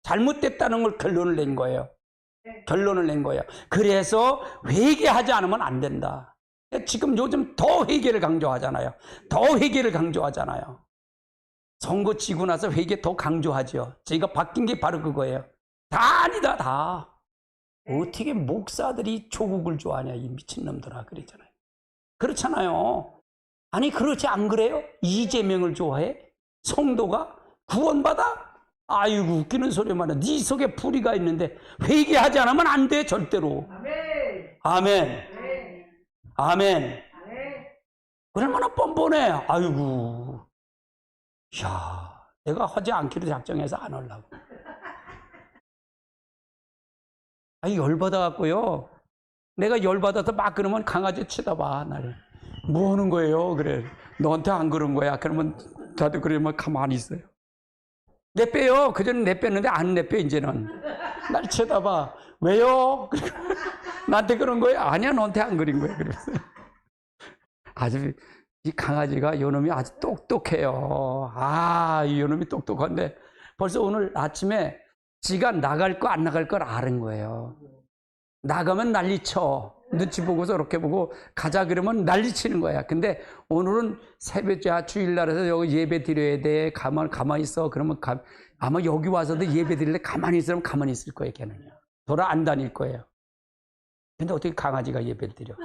잘못됐다는 걸 결론을 낸 거예요. 결론을 낸 거예요. 그래서 회개하지 않으면 안 된다. 지금 요즘 더 회개를 강조하잖아요. 더 회개를 강조하잖아요. 선거 지고 나서 회개 더 강조하죠. 제가 바뀐 게 바로 그거예요. 다 아니다 다. 어떻게 목사들이 조국을 좋아하냐 이 미친놈들아 그랬잖아요. 그렇잖아요. 아니 그렇지 안 그래요? 이재명을 좋아해? 성도가 구원받아? 아이고 웃기는 소리만 해. 네 속에 불의가 있는데 회개하지 않으면 안 돼 절대로. 아멘. 아멘. 얼마나 뻔뻔해. 아이고. 야, 내가 하지 않기로 작정해서 안 하려고. 아니 열받아갖고요. 내가 열받아서 막 그러면 강아지 쳐다봐 나를. 뭐 하는 거예요? 그래. 너한테 안 그런 거야. 그러면 다들 그러면 가만히 있어요. 내빼요. 그전에 내뺐는데 안 내빼 이제는. 날 쳐다봐. 왜요? 나한테 그런 거예요? 아니야 너한테 안 그린 거야. 그래서 아주 이 강아지가 요놈이 아주 똑똑해요. 아, 이 요놈이 똑똑한데 벌써 오늘 아침에 지가 나갈 거 안 나갈 걸 아는 거예요. 나가면 난리쳐. 눈치 보고서 이렇게 보고 가자 그러면 난리치는 거야. 근데 오늘은 새벽자 주일날에서 여기 예배 드려야 돼. 가만히 있어. 그러면 아마 여기 와서도 예배 드릴래 가만히 있으면 가만히 있을 거예요. 걔는요. 돌아 안 다닐 거예요. 근데 어떻게 강아지가 예배를 드려?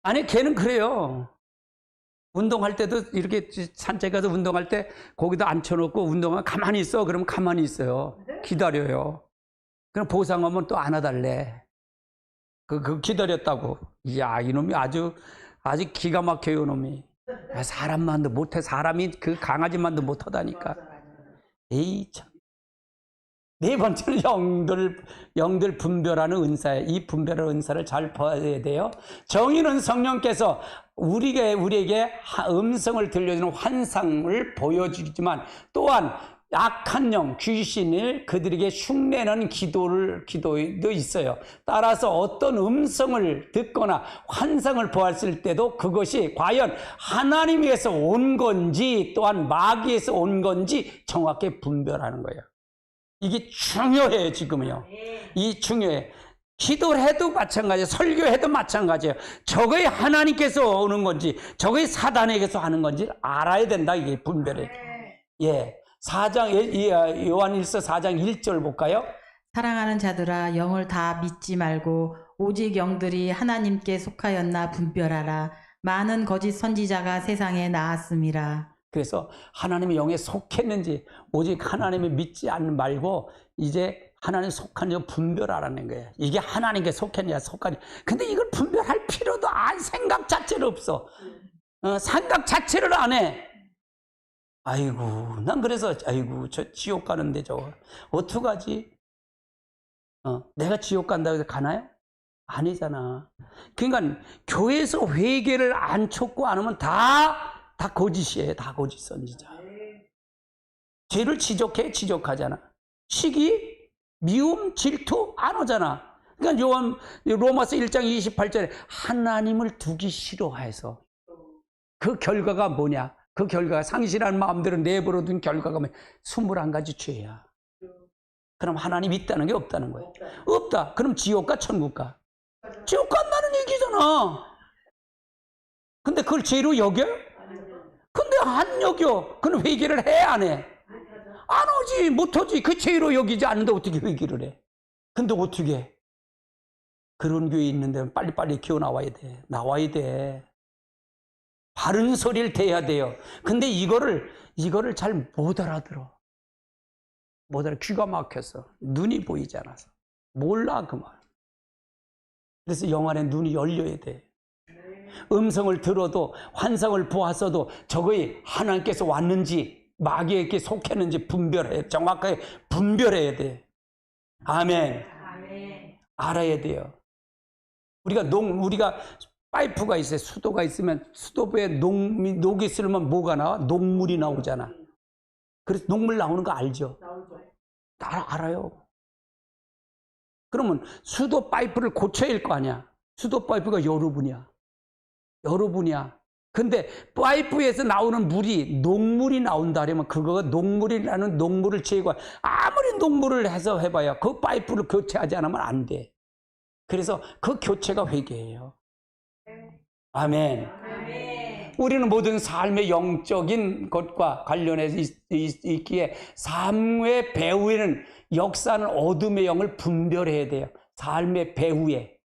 아니, 걔는 그래요. 운동할 때도 이렇게 산책 가서 운동할 때 거기다 앉혀놓고 운동하면 가만히 있어. 그러면 가만히 있어요. 기다려요. 그럼 보상하면 또 안아달래. 그 기다렸다고. 이야, 이놈이 아주 기가 막혀요, 이놈이. 사람만도 못해. 사람이 그 강아지만도 못하다니까. 에이, 참. 네 번째는 영들 분별하는 은사예요. 이 분별하는 은사를 잘 봐야 돼요. 정의는 성령께서 우리에게 음성을 들려주는 환상을 보여주지만 또한 악한 영, 귀신을 그들에게 흉내내는 기도도 있어요. 따라서 어떤 음성을 듣거나 환상을 보았을 때도 그것이 과연 하나님에게서 온 건지 또한 마귀에서 온 건지 정확히 분별하는 거예요. 이게 중요해요, 지금요. 이 중요해. 기도를 해도 마찬가지예요. 설교해도 마찬가지예요. 저거에 하나님께서 오는 건지, 저거에 사단에게서 하는 건지 알아야 된다, 이게 분별해. 예. 요한일서 4장 1절 볼까요? 사랑하는 자들아, 영을 다 믿지 말고 오직 영들이 하나님께 속하였나 분별하라. 많은 거짓 선지자가 세상에 나왔음이라. 그래서 하나님의 영에 속했는지 오직 하나님을 믿지 않는 말고 이제 하나님 속한지 분별하라는 거예요. 이게 하나님께 속했냐 속하냐. 근데 이걸 분별할 필요도 생각 자체를 없어. 생각 자체를 안 해. 아이고, 난 그래서 아이고 저 지옥 가는데 저거 어떡하지? 내가 지옥 간다고 해서 가나요? 아니잖아. 그러니까 교회에서 회개를 안 쫓고 안 하면 다 거짓이에요. 다 거짓 선지자. 죄를 지적하잖아. 시기, 미움, 질투 안 오잖아. 그러니까 로마서 1장 28절에 하나님을 두기 싫어해서 그 결과가 뭐냐? 그 결과가 상실한 마음대로 내버려 둔 결과가 21가지 죄야. 그럼 하나님 있다는 게 없다는 거예요. 없다. 그럼 지옥 가 천국 가? 지옥 간다는 얘기잖아. 근데 그걸 죄로 여겨요? 근데 안 여겨. 그럼 회개를 해, 안 해? 안 오지, 못하지. 그 죄로 여기지 않는데 어떻게 회개를 해? 근데 어떻게 해? 그런 교회 있는데 빨리빨리 기어 나와야 돼. 나와야 돼. 바른 소리를 대야 돼요. 근데 이거를 잘 못 알아들어. 귀가 막혀서. 눈이 보이지 않아서. 몰라, 그 말. 그래서 영안의 눈이 열려야 돼. 음성을 들어도 환상을 보았어도 저거에 하나님께서 왔는지 마귀에게 속했는지 정확하게 분별해야 돼. 아멘. 알아야 돼요. 우리가 파이프가 있어요. 수도가 있으면 수도부에 녹이 쓰면 뭐가 나와? 녹물이 나오잖아. 그래서 녹물 나오는 거 알죠? 알아요. 그러면 수도 파이프를 고쳐야 할 거 아니야. 수도 파이프가 여러분이야. 근데 파이프에서 나오는 물이 녹물이 나온다 그러면 그거가 녹물을 제거해. 아무리 녹물을 해서 해봐야 그 파이프를 교체하지 않으면 안 돼. 그래서 그 교체가 회개예요. 아멘. 우리는 모든 삶의 영적인 것과 관련해서 있기에 삶의 배후에는 역사는 어둠의 영을 분별해야 돼요. 삶의 배후에.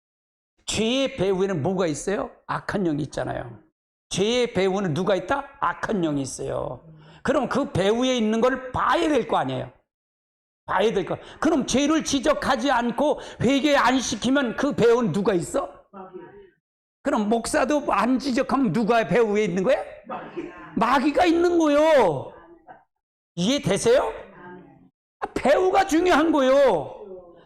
죄의 배후에는 뭐가 있어요? 악한 영이 있잖아요. 죄의 배후는 누가 있다? 악한 영이 있어요. 그럼 그 배후에 있는 걸 봐야 될 거 아니에요. 그럼 죄를 지적하지 않고 회개 안 시키면 그 배후는 누가 있어? 그럼 목사도 안 지적하면 누가 배후에 있는 거야? 마귀가 있는 거요. 이해되세요? 배후가 중요한 거요.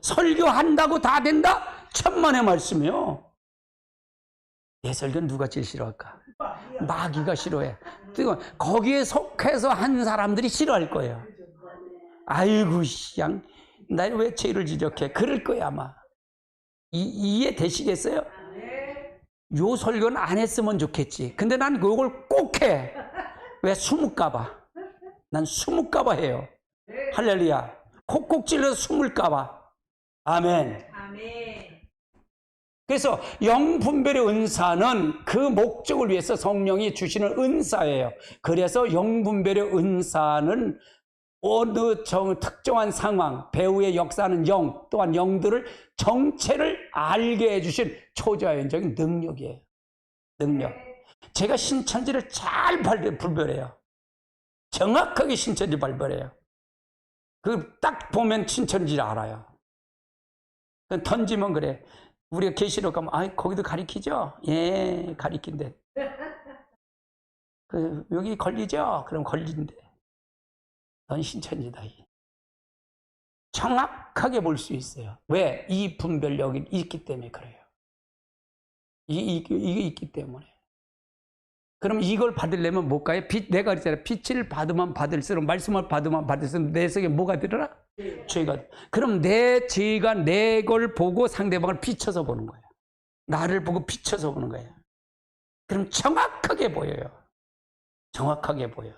설교한다고 다 된다? 천만의 말씀이요. 내 설교는 누가 제일 싫어할까? 마귀가 싫어해. 거기에 속해서 한 사람들이 싫어할 거예요. 아이고, 나 왜 죄를 지적해? 그럴 거야, 아마. 이해되시겠어요? 요 설교는 안 했으면 좋겠지. 근데 난 그걸 꼭 해. 왜? 숨을까봐. 난 숨을까봐 해요. 할렐루야. 콕콕 찔러서 숨을까봐. 아멘. 그래서 영분별의 은사는 그 목적을 위해서 성령이 주시는 은사예요. 그래서 영분별의 은사는 어느 특정한 상황, 배후의 역사하는 영, 또한 영들을 정체를 알게 해주신 초자연적인 능력이에요. 능력. 제가 신천지를 잘 분별해요. 정확하게 신천지 발별해요. 그 딱 보면 신천지를 알아요. 던지면 그래. 우리가 계시록 가면, 거기도 가리키죠? 예, 가리킨대. 여기 걸리죠? 그럼 걸린대. 넌 신천지다. 정확하게 볼 수 있어요. 왜? 이 분별력이 있기 때문에 그래요. 이게 있기 때문에. 그럼 이걸 받으려면 뭘까요? 내가 그랬잖아요. 빛을 받으면 받을수록, 말씀을 받으면 받을수록 내 속에 뭐가 들어라? 죄가. 그럼 내 죄가 내 걸 보고 상대방을 비춰서 보는 거예요. 나를 보고 비춰서 보는 거예요. 그럼 정확하게 보여요. 정확하게 보여.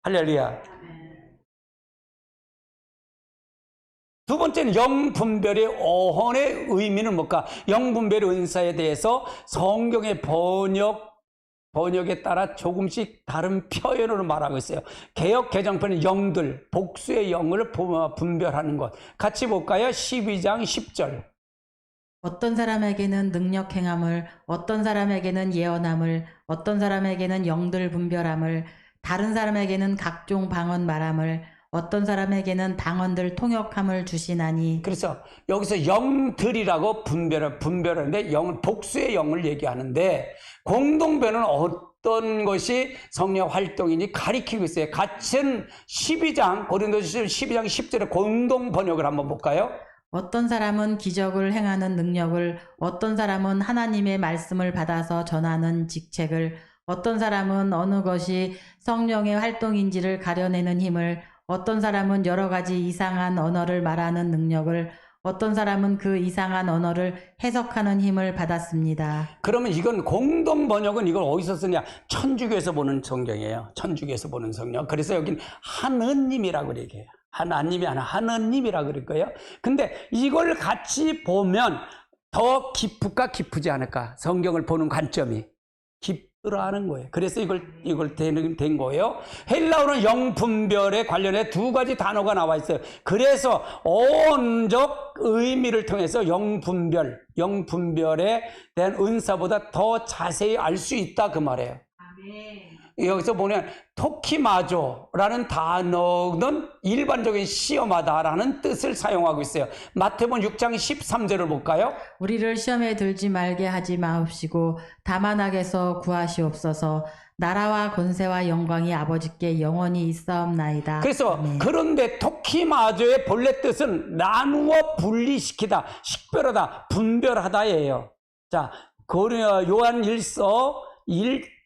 할렐루야. 두 번째는 영분별의 어헌의 의미는 뭘까? 영분별의 은사에 대해서 성경의 번역에 따라 조금씩 다른 표현으로 말하고 있어요. 개역 개정편은 영들, 복수의 영을 분별하는 것. 같이 볼까요? 12장 10절. 어떤 사람에게는 능력 행함을, 어떤 사람에게는 예언함을, 어떤 사람에게는 영들 분별함을, 다른 사람에게는 각종 방언 말함을, 어떤 사람에게는 방언들 통역함을 주시나니. 그래서 여기서 영들이라고 분별하는데 복수의 영을 얘기하는데 공동변은 어떤 것이 성령 활동이니 가리키고 있어요. 같은 12장 고린도서 12장 10절에 공동 번역을 한번 볼까요? 어떤 사람은 기적을 행하는 능력을, 어떤 사람은 하나님의 말씀을 받아서 전하는 직책을, 어떤 사람은 어느 것이 성령의 활동인지를 가려내는 힘을, 어떤 사람은 여러 가지 이상한 언어를 말하는 능력을, 어떤 사람은 그 이상한 언어를 해석하는 힘을 받았습니다. 그러면 이건 공동 번역은 이걸 어디서 쓰냐? 천주교에서 보는 성경이에요. 천주교에서 보는 성경. 그래서 여긴 하느님이라고 얘기해요. 하나님이 아니라 하느님이라고 그럴 거예요. 근데 이걸 같이 보면 더 깊을까 깊지 않을까? 성경을 보는 관점이 깊으라는 거예요. 그래서 이걸 된 거예요. 헬라어는 영분별에 관련해 두 가지 단어가 나와 있어요. 그래서 어원적 의미를 통해서 영분별에 대한 은사보다 더 자세히 알 수 있다 그 말이에요. 아멘. 여기서 보면 토키마조라는 단어는 일반적인 시험하다라는 뜻을 사용하고 있어요. 마태복음 6장 13절을 볼까요? 우리를 시험에 들지 말게 하지 마옵시고 다만 악에서 구하시옵소서. 나라와 권세와 영광이 아버지께 영원히 있사옵나이다. 그래서 아멘. 그런데 토키마조의 본래 뜻은 나누어 분리시키다, 식별하다, 분별하다예요. 자, 요한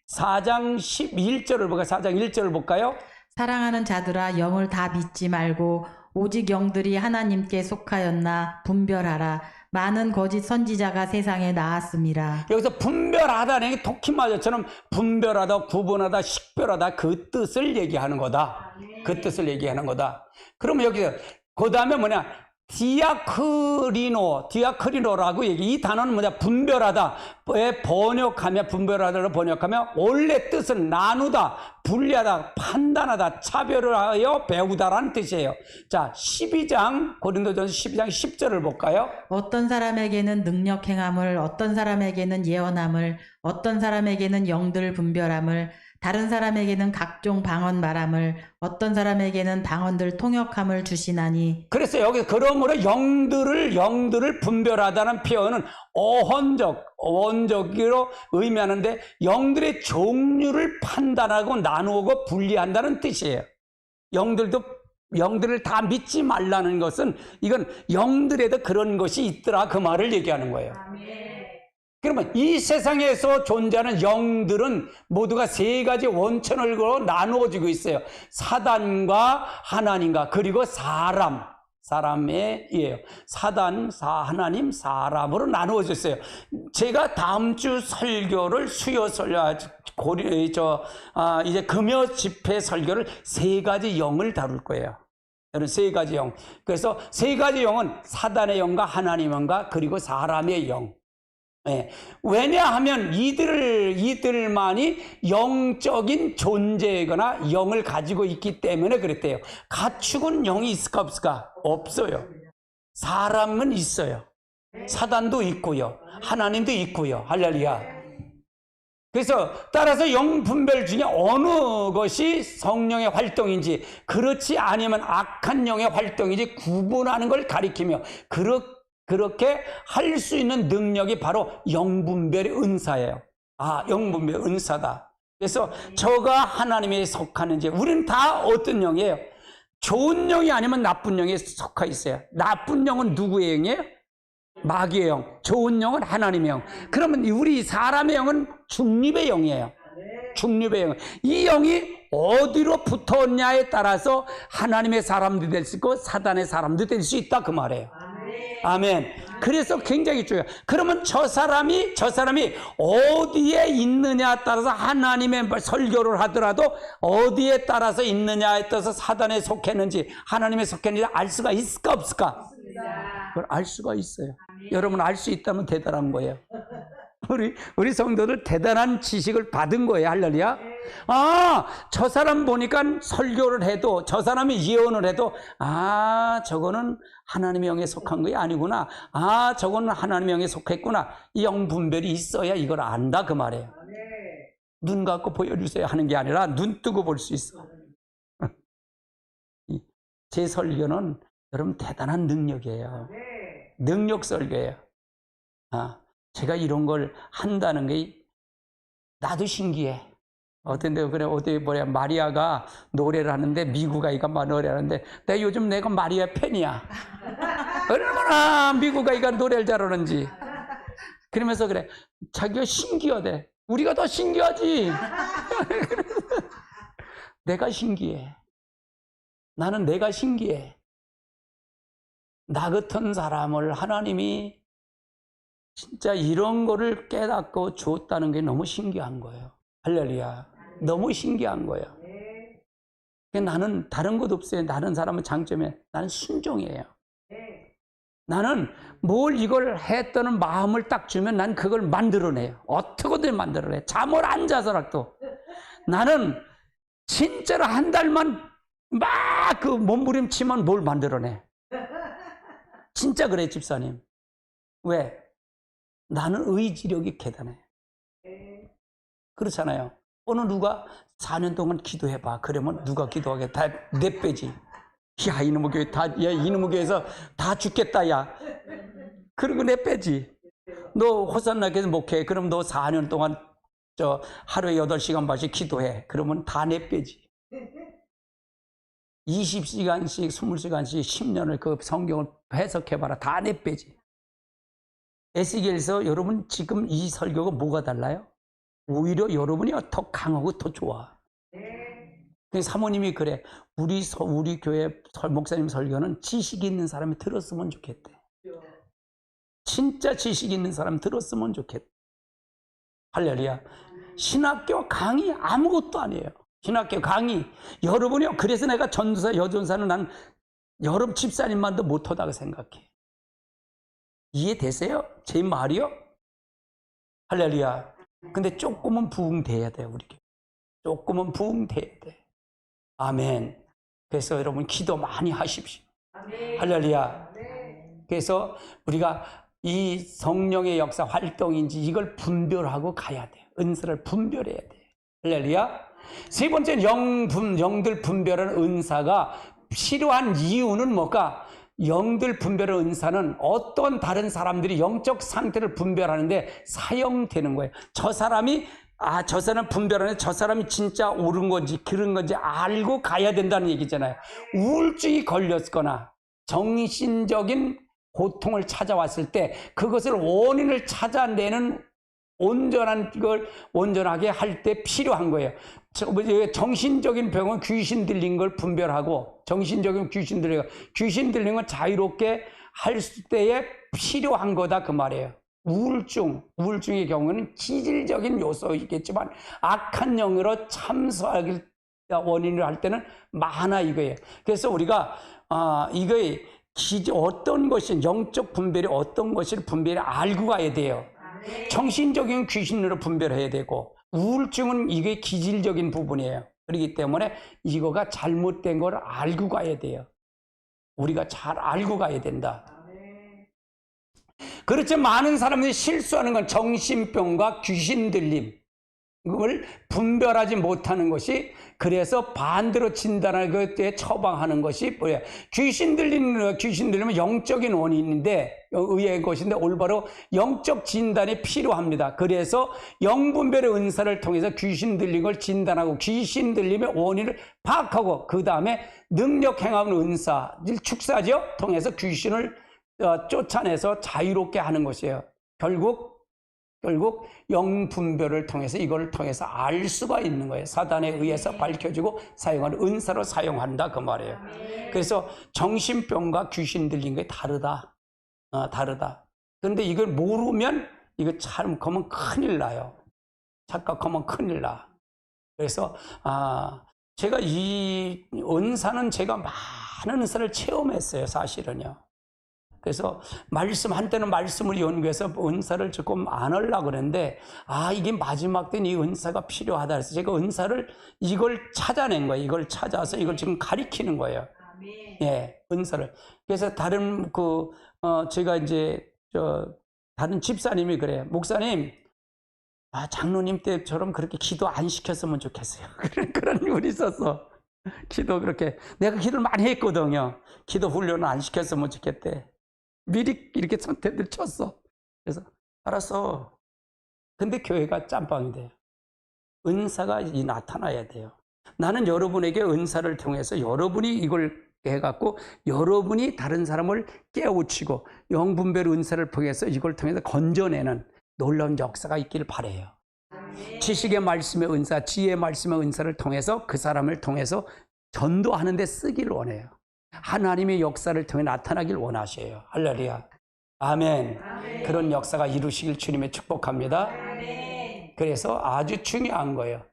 4장 11절을 볼까요? 4장 1절을 볼까요? 사랑하는 자들아 영을 다 믿지 말고 오직 영들이 하나님께 속하였나 분별하라. 많은 거짓 선지자가 세상에 나왔습니다. 여기서 분별하다는 게 토키마저처럼 분별하다, 구분하다, 식별하다 그 뜻을 얘기하는 거다. 그 뜻을 얘기하는 거다. 그러면 여기서 그 다음에 뭐냐? 디아크리노라고 이 단어는 뭐냐? 분별하다. 분별하다로 번역하면 원래 뜻은 나누다, 분리하다, 판단하다, 차별을 하여 배우다라는 뜻이에요. 자, 고린도전서 12장 10절을 볼까요? 어떤 사람에게는 능력 행함을, 어떤 사람에게는 예언함을, 어떤 사람에게는 영들 분별함을, 다른 사람에게는 각종 방언 말함을, 어떤 사람에게는 방언들 통역함을 주시나니. 그래서 여기 그러므로 영들을 분별하다는 표현은 어원적으로 의미하는데 영들의 종류를 판단하고 나누고 분리한다는 뜻이에요. 영들을 다 믿지 말라는 것은 이건 영들에도 그런 것이 있더라 그 말을 얘기하는 거예요. 아멘. 그러면 이 세상에서 존재하는 영들은 모두가 세 가지 원천으로 나누어지고 있어요. 사단과 하나님과 그리고 사람이에요. 사단, 하나님, 사람으로 나누어졌어요. 제가 다음 주 설교를 이제 금요 집회 설교를 세 가지 영을 다룰 거예요. 이런 세 가지 영. 그래서 세 가지 영은 사단의 영과 하나님의 영과 그리고 사람의 영. 예. 왜냐하면 이들만이 영적인 존재이거나 영을 가지고 있기 때문에 그랬대요. 가축은 영이 있을까 없을까? 없어요. 사람은 있어요. 사단도 있고요. 하나님도 있고요. 할렐루야. 그래서 따라서 영분별 중에 어느 것이 성령의 활동인지, 그렇지 아니면 악한 영의 활동인지 구분하는 걸 가리키며, 그렇게 할 수 있는 능력이 바로 영분별의 은사예요. 영분별 은사다. 그래서 저가 하나님에 속하는지, 우리는 다 어떤 영이에요? 좋은 영이 아니면 나쁜 영에 속하 있어요. 나쁜 영은 누구의 영이에요? 마귀의 영. 좋은 영은 하나님의 영. 그러면 우리 사람의 영은 중립의 영이에요. 중립의 영. 이 영이 어디로 붙었냐에 따라서 하나님의 사람도 될 수 있고 사단의 사람도 될 수 있다, 그 말이에요. 아멘. 그래서 굉장히 중요해요. 그러면 저 사람이 어디에 있느냐에 따라서, 하나님의 설교를 하더라도 어디에 따라서 있느냐에 따라서 사단에 속했는지 하나님에 속했는지 알 수가 있을까 없을까? 그걸 알 수가 있어요. 여러분 알 수 있다면 대단한 거예요. 우리 성도들 대단한 지식을 받은 거예요. 할렐루야. 저 사람 보니까 설교를 해도, 저 사람이 예언을 해도, 저거는 하나님의 영에 속한 게 아니구나. 저거는 하나님의 영에 속했구나. 이 영분별이 있어야 이걸 안다, 그 말이에요. 눈 갖고 보여주세요 하는 게 아니라 눈 뜨고 볼 수 있어. 제 설교는 여러분 대단한 능력이에요. 능력 설교예요. 제가 이런 걸 한다는 게 나도 신기해. 마리아가 노래를 하는데, 미국 아이가 노래를 하는데, 내가 마리아 팬이야. 얼마나 미국 아이가 노래를 잘하는지. 그러면서 그래, 자기가 신기하대. 우리가 더 신기하지. 내가 신기해. 나는 내가 신기해. 나 같은 사람을 하나님이 진짜 이런 거를 깨닫고 줬다는 게 너무 신기한 거예요. 할렐루야. 너무 신기한 거예요. 나는 다른 것 없어요. 다른 사람은 장점이, 나는 순종이에요. 나는 이걸 했다는 마음을 딱 주면 난 그걸 만들어내요. 어떻게든 만들어내. 잠을 안 자서라도. 나는 진짜로 한 달만 막 그 몸부림치면 뭘 만들어내. 진짜 그래, 집사님. 왜? 나는 의지력이 대단해. 그렇잖아요. 어느 누가 4년 동안 기도해봐. 그러면 누가 기도하게 다 내 빼지. 야, 이놈의 교회 이놈의 교회에서 다 죽겠다, 야. 그리고 내 빼지. 너 호산나께서 목회. 그럼 너 4년 동안 하루에 8시간 반씩 기도해. 그러면 다 내 빼지. 20시간씩, 20시간씩 10년을 그 성경을 해석해봐라. 다 내 빼지. 에스겔에서 여러분 지금 이 설교가 뭐가 달라요? 오히려 여러분이 더 강하고 더 좋아. 사모님이 그래. 우리 교회 목사님 설교는 지식 있는 사람이 들었으면 좋겠대. 진짜 지식 있는 사람 들었으면 좋겠대. 할렐루야. 신학교 강의 아무것도 아니에요. 신학교 강의. 여러분이요. 그래서 내가 전도사, 여전사는 난 여러분 집사님만도 못하다고 생각해. 이해되세요? 제 말이요? 할렐루야. 근데 조금은 부응돼야 돼요, 우리. 조금은 부응돼야 돼. 아멘. 그래서 여러분 기도 많이 하십시오. 아멘. 할렐루야. 아멘. 그래서 우리가 이 성령의 역사 활동인지 이걸 분별하고 가야 돼요. 은사를 분별해야 돼요. 할렐루야. 세 번째는 영들 분별하는 은사가 필요한 이유는 뭘까? 영들 분별의 은사는 어떤 다른 사람들이 영적 상태를 분별하는데 사용되는 거예요. 저 사람이 저 사람 분별하는데 저 사람이 진짜 옳은 건지 그런 건지 알고 가야 된다는 얘기잖아요. 우울증이 걸렸거나 정신적인 고통을 찾아왔을 때 그것을 원인을 찾아내는 온전하게 할 때 필요한 거예요. 정신적인 병은 귀신 들린 걸 분별하고, 정신적인 귀신 들린 건 자유롭게 할 때에 필요한 거다, 그 말이에요. 우울증의 경우는 기질적인 요소이겠지만 악한 영으로 참소하길 원인을 할 때는 많아, 이거예요. 그래서 우리가 어떤 것이 영적 분별이 어떤 것을 분별이 알고 가야 돼요. 정신적인 귀신으로 분별해야 되고, 우울증은 이게 기질적인 부분이에요. 그렇기 때문에 이거가 잘못된 걸 알고 가야 돼요. 우리가 잘 알고 가야 된다. 그렇죠. 많은 사람들이 실수하는 건 정신병과 귀신 들림. 분별하지 못하는 것이, 그래서 반대로 진단할 그때 처방하는 것이 뭐예요? 귀신 들리면 영적인 원인인데, 의의 것인데 올바로 영적 진단이 필요합니다. 그래서 영분별의 은사를 통해서 귀신 들린 걸 진단하고, 귀신 들림의 원인을 파악하고, 그 다음에 능력 행하는 은사, 축사죠? 통해서 귀신을 쫓아내서 자유롭게 하는 것이에요. 결국 영분별을 통해서, 이걸 통해서 알 수가 있는 거예요. 사단에 의해서 밝혀지고 사용하는 은사로 사용한다, 그 말이에요. 그래서 정신병과 귀신 들린 게 다르다. 그런데 이걸 모르면, 이거 잘못하면 큰일 나요. 착각하면 큰일 나. 그래서 제가 이 은사는 제가 많은 은사를 체험했어요, 사실은요. 그래서 한때는 말씀을 연구해서 은사를 조금 안 하려고 그랬는데, 이게 마지막 때는 이 은사가 필요하다 해서 제가 은사를, 이걸 찾아낸 거예요. 이걸 찾아서 이걸 지금 가리키는 거예요. 예, 은사를. 그래서 제가 이제 다른 집사님이 그래요. 목사님, 장로님 때처럼 그렇게 기도 안 시켰으면 좋겠어요. 그런 일이 있었어. 기도 그렇게, 내가 기도를 많이 했거든요. 기도 훈련을 안 시켰으면 좋겠대. 미리 이렇게 선택을 쳤어. 그래서 알았어. 근데 교회가 짬빵이 돼요. 은사가 나타나야 돼요. 나는 여러분에게 은사를 통해서 여러분이 이걸 해갖고 여러분이 다른 사람을 깨우치고 영분별 은사를 통해서 이걸 통해서 건져내는 놀라운 역사가 있기를 바라요. 지식의 말씀의 은사, 지혜의 말씀의 은사를 통해서 그 사람을 통해서 전도하는 데 쓰기를 원해요. 하나님의 역사를 통해 나타나길 원하셔요. 할렐루야. 아멘. 그런 역사가 이루시길 주님의 축복합니다. 그래서 아주 중요한 거예요.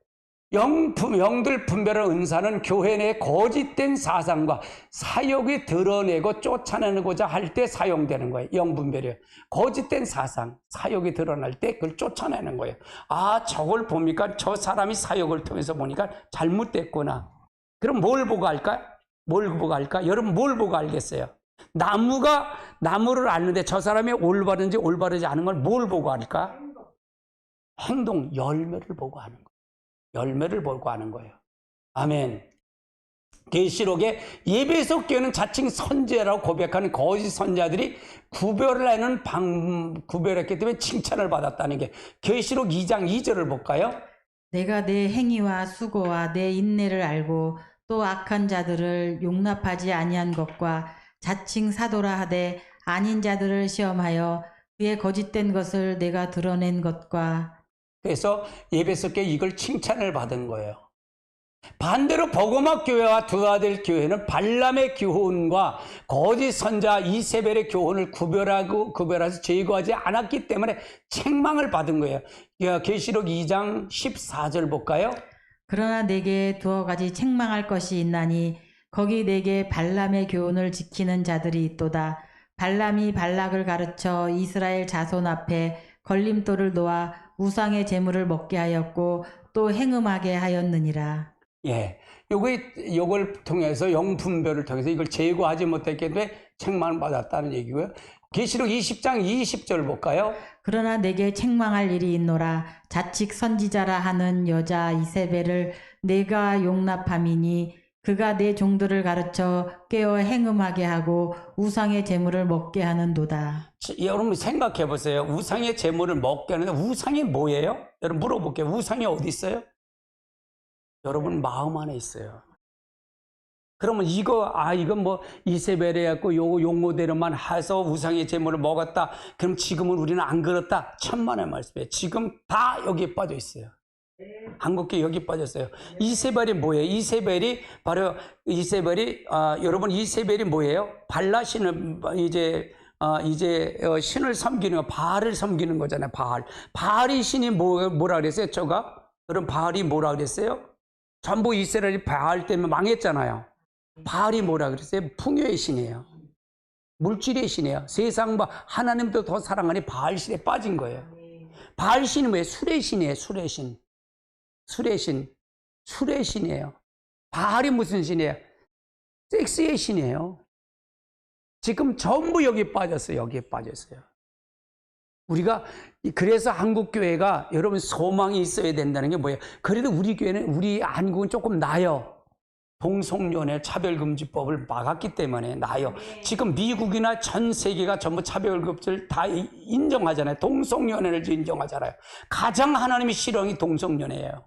영들 분별한 은사는 교회 내 거짓된 사상과 사역이 드러내고 쫓아내고자 할 때 사용되는 거예요. 영분별이요. 거짓된 사상, 사역이 드러날 때 그걸 쫓아내는 거예요. 저걸 보니까 저 사람이 사역을 통해서 보니까 잘못됐구나. 그럼 뭘 보고 할까? 여러분 뭘 보고 알겠어요? 나무를 알는데 저 사람이 올바른지 올바르지 않은 걸 뭘 보고 알까? 행동, 열매를 보고 하는 거예요. 열매를 보고 하는 거예요. 아멘. 계시록에 예배소 교회는 자칭 선지자라고 고백하는 거짓 선지자들이 구별했기 때문에 칭찬을 받았다는 게, 계시록 2장 2절을 볼까요? 내가 내 행위와 수고와 내 인내를 알고 또 악한 자들을 용납하지 아니한 것과 자칭 사도라 하되 아닌 자들을 시험하여 그의 거짓된 것을 내가 드러낸 것과. 그래서 예배소 교회 이걸 칭찬을 받은 거예요. 반대로 버거막 교회와 드아델 교회는 발람의 교훈과 거짓 선자 이세벨의 교훈을 구별해서 제거하지 않았기 때문에 책망을 받은 거예요. 계시록 2장 14절 볼까요? 그러나 내게 두어 가지 책망할 것이 있나니 거기 내게 발람의 교훈을 지키는 자들이 있도다. 발람이 발락을 가르쳐 이스라엘 자손 앞에 걸림돌을 놓아 우상의 제물을 먹게 하였고 또 행음하게 하였느니라. 예, 요걸 통해서 영분별을 통해서 이걸 제거하지 못했기 때문에 책망을 받았다는 얘기고요. 계시록 20장 20절 볼까요? 그러나 내게 책망할 일이 있노라. 자칭 선지자라 하는 여자 이세벨을 내가 용납함이니 그가 내 종들을 가르쳐 깨어 행음하게 하고 우상의 제물을 먹게 하는도다. 여러분 생각해 보세요. 우상의 제물을 먹게 하는데 우상이 뭐예요? 여러분 물어볼게요. 우상이 어디 있어요? 여러분 마음 안에 있어요. 그러면 이건 뭐 이세벨이 했고 요거 용어대로만 해서 우상의 제물을 먹었다. 그럼 지금은 우리는 안 그렇다. 천만의 말씀이에요. 지금 다 여기에 빠져 있어요. 한국계 여기 빠졌어요. 이세벨이 뭐예요? 여러분 이세벨이 뭐예요? 발라신은 이제 신을 섬기는 거, 바알을 섬기는 거잖아요. 바알이 신이 뭐라 그랬어요? 그럼 바알이 뭐라 그랬어요? 전부 이스라엘이 바알 때문에 망했잖아요. 바알이 뭐라 그랬어요? 풍요의 신이에요. 물질의 신이에요. 세상과 하나님도 더 사랑하니 바알 신에 빠진 거예요. 바알 신은 뭐예요? 술의 신이에요. 술의 신이에요. 바알이 무슨 신이에요? 섹스의 신이에요. 지금 전부 여기에 빠졌어요. 우리가 그래서 한국 교회가 여러분 소망이 있어야 된다는 게 뭐예요? 그래도 우리 교회는 우리 한국은 조금 나아요. 동성연애 차별금지법을 막았기 때문에 나아요. 지금 미국이나 전 세계가 전부 차별금지를 다 인정하잖아요. 동성연애를 인정하잖아요. 가장 하나님이 싫어하는 게 동성연애예요.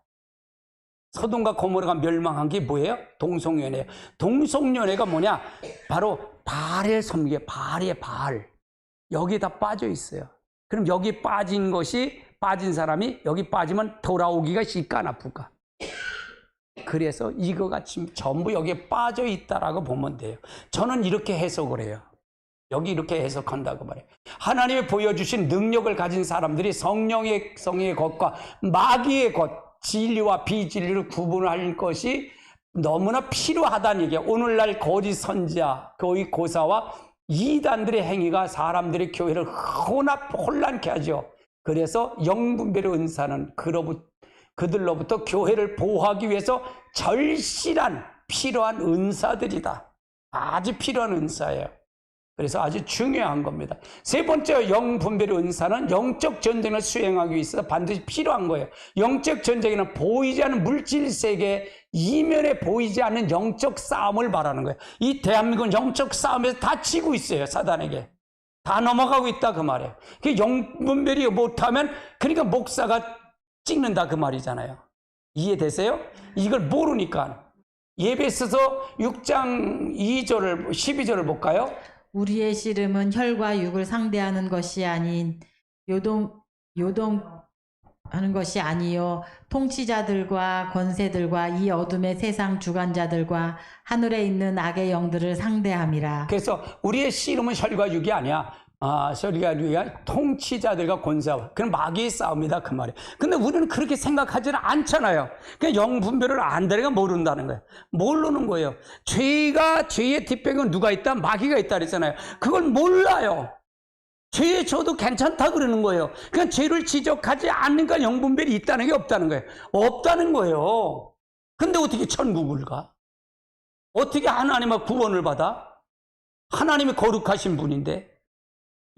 소돔과 고모라가 멸망한 게 뭐예요? 동성연애예요. 동성연애가 뭐냐? 바로 바알의 섬기에 바알의 바알. 여기에 다 빠져 있어요. 그럼 여기 빠진 사람이 여기 빠지면 돌아오기가 쉽까 나쁠까? 그래서 이거가 지금 전부 여기에 빠져 있다라고 보면 돼요. 저는 이렇게 해석을 해요. 여기 이렇게 해석한다고 말해요. 하나님이 보여주신 능력을 가진 사람들이 성령의 것과 마귀의 것, 진리와 비진리를 구분할 것이 너무나 필요하다는 얘기예요. 오늘날 거짓 선지자, 거의 고사와 이단들의 행위가 사람들의 교회를 혼란케 하죠. 그래서 영분별의 은사는 그들로부터 교회를 보호하기 위해서 절실한 필요한 은사들이다. 아주 필요한 은사예요. 그래서 아주 중요한 겁니다. 세 번째 영분별의 은사는 영적 전쟁을 수행하기 위해서 반드시 필요한 거예요. 영적 전쟁에는 보이지 않는 물질 세계 이면에 보이지 않는 영적 싸움을 말하는 거예요. 이 대한민국은 영적 싸움에서 다 지고 있어요. 사단에게. 다 넘어가고 있다 그 말이에요. 그 영분별이 못하면 그러니까 목사가 찍는다 그 말이잖아요. 이해되세요? 이걸 모르니까. 예배서서 6장 2절을 12절을 볼까요? 우리의 씨름은 혈과 육을 상대하는 것이 아닌 요동하는 것이 아니요 통치자들과 권세들과 이 어둠의 세상 주관자들과 하늘에 있는 악의 영들을 상대함이라. 그래서 우리의 씨름은 혈과 육이 아니야. 혈과 육이 아니라 통치자들과 권세와 그런 마귀의 싸움이다 그 말이에요. 근데 우리는 그렇게 생각하지는 않잖아요. 그냥 영분별을 안다니까 모른다는 거예요. 모르는 거예요. 죄의 뒷배경은 누가 있다? 마귀가 있다 그랬잖아요. 그걸 몰라요. 죄에 져도 괜찮다 그러는 거예요. 그냥 죄를 지적하지 않으니까 영분별이 있다는 게 없다는 거예요. 없다는 거예요. 근데 어떻게 천국을 가? 어떻게 하나님의 구원을 받아? 하나님이 거룩하신 분인데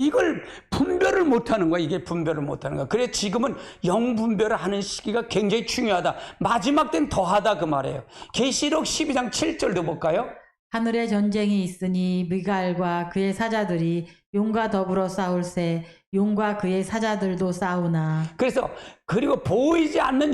이걸 분별을 못하는 거야. 이게 분별을 못하는 거야. 그래 지금은 영분별을 하는 시기가 굉장히 중요하다. 마지막 때는 더하다 그 말이에요. 계시록 12장 7절도 볼까요? 하늘에 전쟁이 있으니 미가엘과 그의 사자들이 용과 더불어 싸울세 용과 그의 사자들도 싸우나. 그래서 그리고 보이지 않는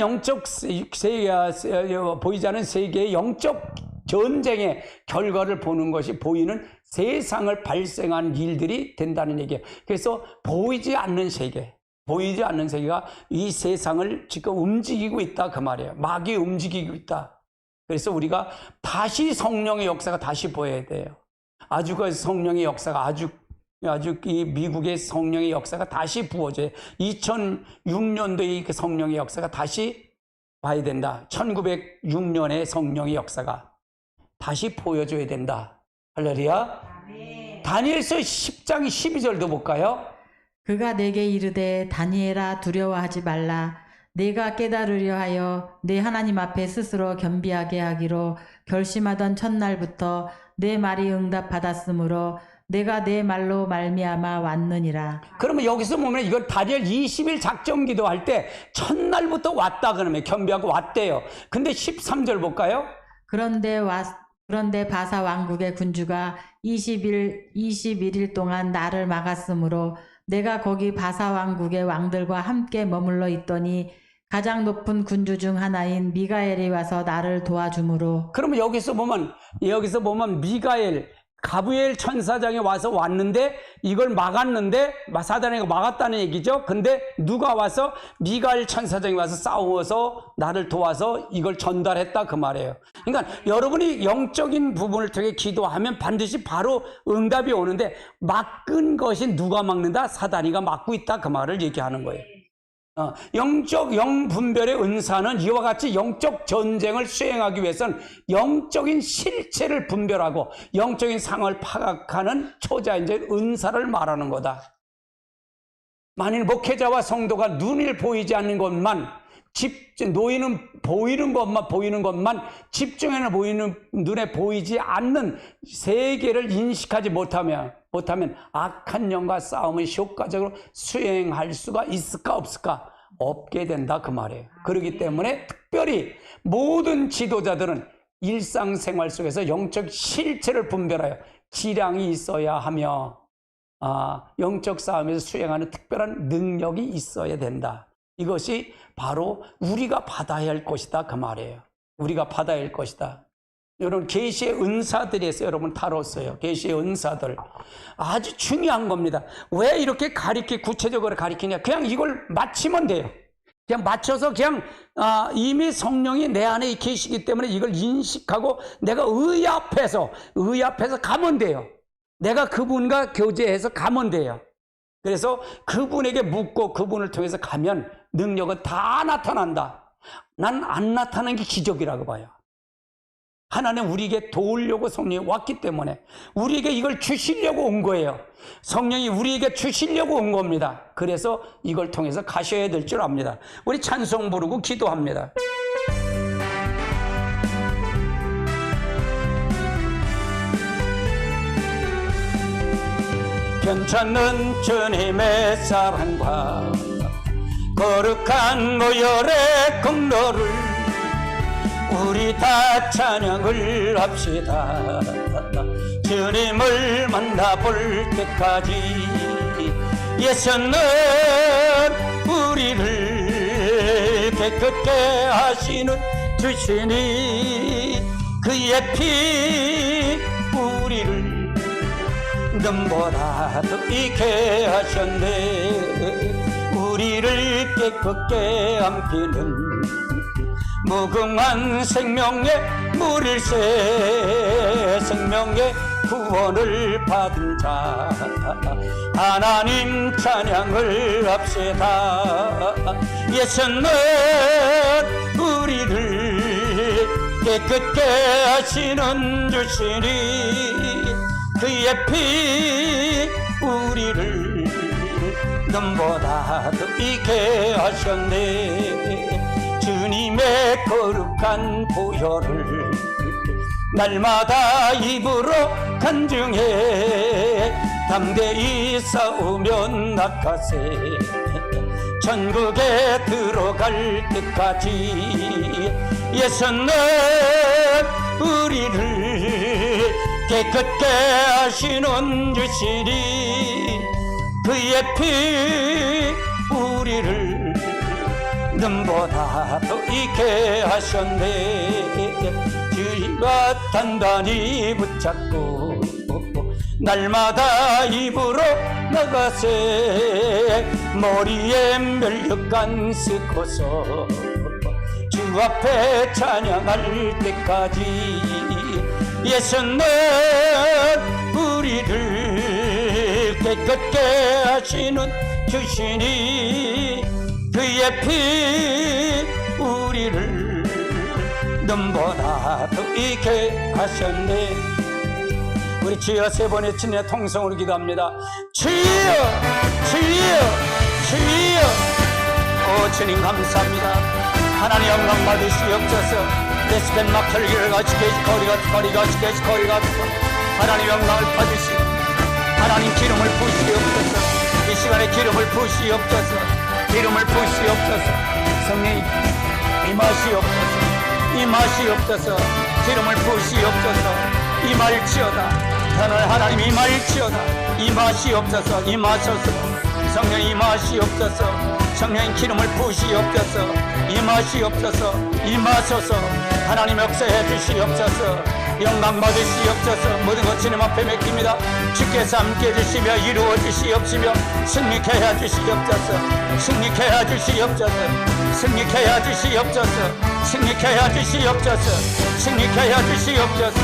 보이지 않는 세계의 영적 전쟁의 결과를 보는 것이 보이는 세상을 발생한 일들이 된다는 얘기예요. 그래서 보이지 않는 세계가 이 세상을 지금 움직이고 있다 그 말이에요. 마귀 움직이고 있다. 그래서 우리가 다시 성령의 역사가 다시 보여야 돼요. 아주 그 성령의 역사가 아주 이 미국의 성령의 역사가 다시 부어져요. 2006년도의 그 성령의 역사가 다시 봐야 된다. 1906년의 성령의 역사가 다시 보여줘야 된다. 할렐루야. 다니엘서 10장 12절도 볼까요? 그가 내게 이르되 다니엘아 두려워하지 말라. 내가 깨달으려 하여 내 하나님 앞에 스스로 겸비하게 하기로 결심하던 첫날부터 내 말이 응답받았으므로 내가 내 말로 말미암아 왔느니라. 그러면 여기서 보면 이걸 다니엘 20일 작전 기도할 때 첫날부터 왔다 그러면 겸비하고 왔대요. 근데 13절 볼까요? 그런데 바사 왕국의 군주가 21일 동안 나를 막았으므로 내가 거기 바사 왕국의 왕들과 함께 머물러 있더니 가장 높은 군주 중 하나인 미가엘이 와서 나를 도와주므로. 그러면 여기서 보면 미가엘 가브리엘 천사장이 와서 왔는데 이걸 막았는데 사단이 막았다는 얘기죠. 근데 누가 와서 미가엘 천사장이 와서 싸워서 나를 도와서 이걸 전달했다 그 말이에요. 그러니까 여러분이 영적인 부분을 통해 기도하면 반드시 바로 응답이 오는데 막은 것이 누가 막는다? 사단이가 막고 있다 그 말을 얘기하는 거예요. 영분별의 은사는 이와 같이 영적 전쟁을 수행하기 위해서는 영적인 실체를 분별하고 영적인 상황을 파악하는 초자연적 은사를 말하는 거다. 만일 목회자와 성도가 눈을 보이지 않는 것만 보이는 것만 집중해서 눈에 보이지 않는 세계를 인식하지 못하면 그렇다면 악한 영과 싸움을 효과적으로 수행할 수가 있을까 없을까? 없게 된다 그 말이에요. 그렇기 때문에 특별히 모든 지도자들은 일상생활 속에서 영적 실체를 분별하여 지량이 있어야 하며 영적 싸움에서 수행하는 특별한 능력이 있어야 된다. 이것이 바로 우리가 받아야 할 것이다 그 말이에요. 우리가 받아야 할 것이다. 여러분 계시의 은사들에서 여러분 다뤘어요. 계시의 은사들 아주 중요한 겁니다. 왜 이렇게 구체적으로 가리키냐? 그냥 이걸 맞히면 돼요. 그냥 맞춰서 그냥 이미 성령이 내 안에 계시기 때문에 이걸 인식하고 내가 의합해서 가면 돼요. 내가 그분과 교제해서 가면 돼요. 그래서 그분에게 묻고 그분을 통해서 가면 능력은 다 나타난다. 난 안 나타나는 게 기적이라고 봐요. 하나님 우리에게 도우려고 성령이 왔기 때문에 우리에게 이걸 주시려고 온 거예요. 성령이 우리에게 주시려고 온 겁니다. 그래서 이걸 통해서 가셔야 될 줄 압니다. 우리 찬송 부르고 기도합니다. 괜찮은 주님의 사랑과 거룩한 보혈의 공로를 우리 다 찬양을 합시다. 주님을 만나볼 때까지 예수는 우리를 깨끗게 하시는 주시니 그의 피 우리를 눈보라도 있게 하셨네. 우리를 깨끗게 함피는 무궁한 생명의 물일새 생명의 구원을 받은 자 하나님 찬양을 합시다. 예수는 우리를 깨끗게 하시는 주시니 그의 피 우리를 눈보다도 있게 하셨네. 주님의 거룩한 보혈을 날마다 입으로 간증해 담대히 싸우면 낙하세 천국에 들어갈 때까지 예수는 우리를 깨끗게 하시는 주시니 그의 피 우리를 눈보다도 있게 하셨네. 주님과 단단히 붙잡고 날마다 입으로 나가세 머리에 멸력간 쓰고서 주 앞에 찬양할 때까지 예수는 우리를 깨끗게 하시는 주시니 그의 피 우리를 눈보다도 있게 하셨네. 우리 주여 세 번의 친의 통성으로 기도합니다. 주여 주여 주여. 오 주님 감사합니다. 하나님 영광 받으시옵소서. 레스벤 막걸리를 같이 거리가 하나님 영광을 받으시고 하나님 기름을 부으시옵소서. 이 시간에 기름을 부으시옵소서. 기름을 부으시옵소서. 성령 임하시옵소서. 기름을 부으시옵소서. 임할지어다. 하늘 하나님 임할지어다. 임하시옵소서. 임하소서. 성령 임하시옵소서. 성령 기름을 부으시옵소서. 임하시옵소서. 임하소서. 하나님 역사해 주시옵소서. 영광 받으시옵소서. 모든 것 주님 앞에 맡깁니다. 주께서 함께 해주시며 이루어 주시옵시며 승리케 해 주시옵소서. 승리케 해 주시옵소서. 승리케 해 주시옵소서. 승리케 해 주시옵소서. 승리케 해 주시옵소서.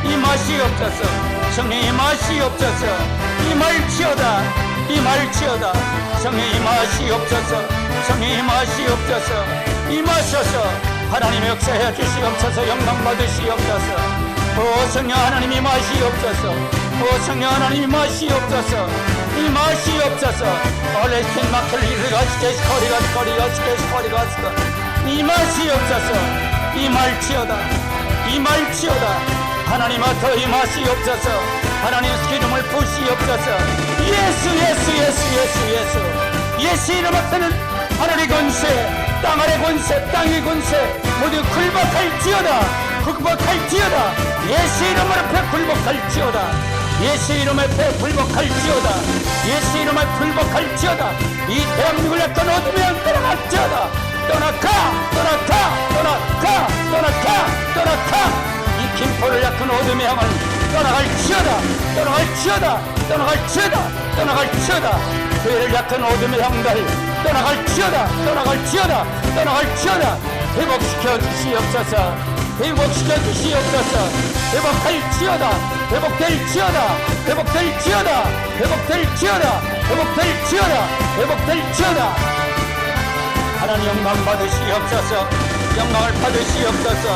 임하시옵소서. 성령 임하시옵소서. 임할지어다. 임할지어다. 성령 임하시옵소서. 성령 임하시옵소서. 임하소서. 하나님 역사해 주시옵소서. 영광 받으시옵소서. 오 성령 하나님 임하시옵소서. 오 성령 하나님 임하시옵소서. 임하시옵소서. 얼레스틴 마클리를 같이 거리가 임하시옵소서. 임할지어다. 임할지어다. 하나님아 더 임하시옵소서. 하나님 기름을 부으시옵소서. 예수 이름 앞에는 하늘의 권세, 땅 아래 권세, 땅의 권세 모두 굴복할지어다. 예수 이름 앞에 굴복할지어다. 예수 이름 앞에 굴복할지어다. 예수 이름 앞에 굴복할지어다. 이 대한민국을 약간 어둠에 떠나갈지어다. 떠나가. 이 김포를 약한 어둠의 향을 떠나갈지어다. 교회를 약한 어둠의 향들 떠나갈지어다. 회복시켜 주시옵소서. 회복될지어다. 하나님 영광 받으시옵소서. 영광을 받으시옵소서.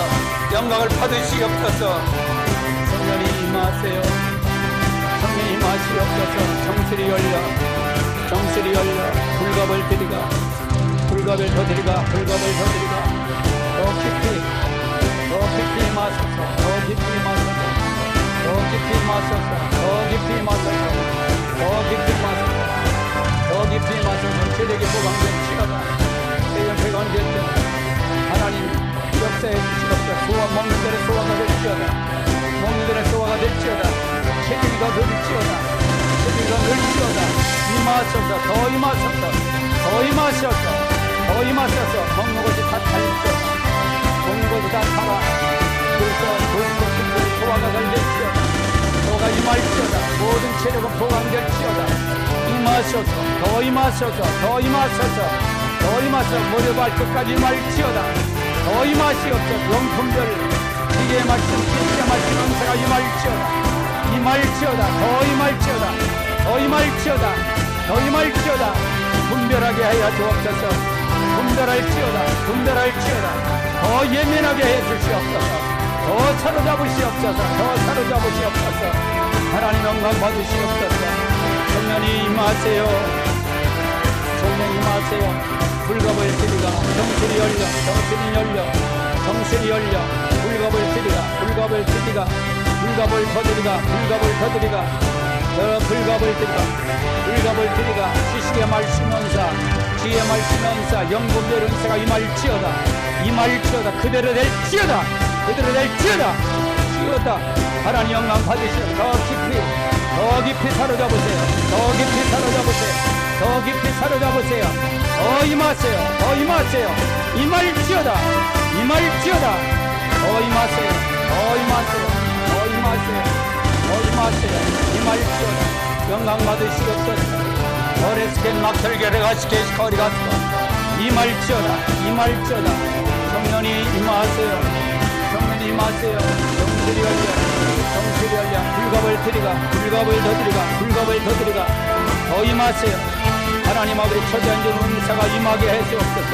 성령이 임하세요. 성령이 임하시옵소서. 정수리 열려 불갑을 드리가 더 깊이 마소서. 세력의 보강된 치료다. 하나님 역사해 주시옵소서. 먹는 대로 소화가 될지어다. 체중이가 늘지어다. 더 임하소서. 먹는 것이 다 달릴지어다. 그래서 소화가 잘 될지어다. 소화가 임할지어다. 모든 체력은 보강될지어다. 더 임하소서. 머리 발끝까지 임할지어다. 더 임하시옵소서. 영품별 지혜의 말씀 은사가 더 임할지어다. 분별하게 하여 주옵소서. 분별할지어다. 더 예민하게 해 주시옵소서. 더 사로잡으시옵소서. 하나님 영광 받으시옵소서. 성령이 임하세요. 불갑을 드리가 정신이 열려 불갑을 드리가 지식의 말씀 은사 지혜의 말씀 은사 영분별 은사가 임할지어다. 그대로 될지어다. 하나님 영광 받으시오. 더 깊이 사로잡으세요. 더 임하세요. 임할지어다. 영광 받으시옵소서. 어레스겐 막혈계를 스케이스 거리가 임할지어다. 성령이 임하세요. 정수리 열려 불갑을 더 드리가 더 임하세요. 하나님 아버지 초자연적 은사가 임하게 해주옵소서.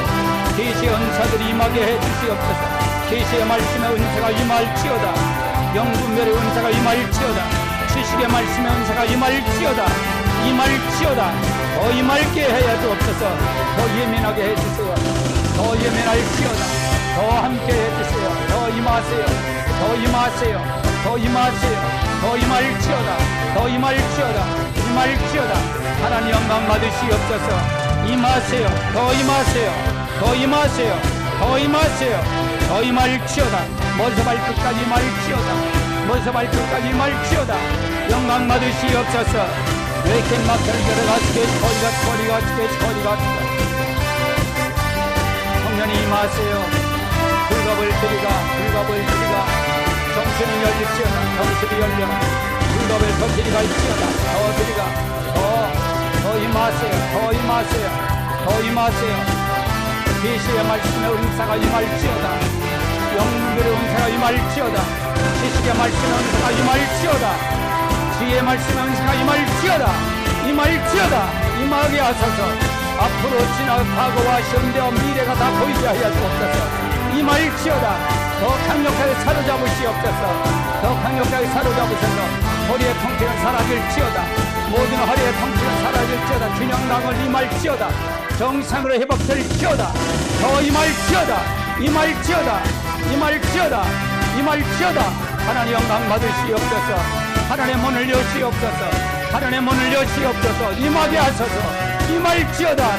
계시의 은사들이 임하게 해주시옵소서. 계시의 말씀의 은사가 임할지어다. 영분별의 은사가 임할지어다. 지식의 말씀의 은사가 임할지어다. 더 임할게 해야 주옵소서. 더 예민하게 해주세요. 더 예민할지어다. 더 함께 해주세요. 더 임할지어다. 하나님 영광 받으시옵소서. 더 임할지어다. 머리서 발끝까지 임할지어다. 영광 받으시옵소서. 왜 이렇게 막 결결을 하시게 거리가 성령이 임하세요. 불갑을 드리가 정신이 열려 불갑을 더 드리가 있지어다. 더 임하세요. 계시의 말씀의 은사가 임할지어다. 영문별의 은사가 임할지어다. 지식의 말씀의 은사가 임할지어다. 지혜의 말씀의 은사가 임하게 하소서. 앞으로 과거와 현재와 미래가 다 보이게 하여 주옵소서. 임할지어다. 더 강력하게 사로잡으셔서 허리의 통증은 사라질지어다. 모든 허리의 통증은 사라질지어다. 균형감을 임할지어다. 정상으로 회복될지어다. 더 임할지어다. 하나님 영광 받으시옵소서. 하나님의 문을 여시옵소서. 하나님의 문을 여시옵소서. 임하게 하소서. 임할지어다.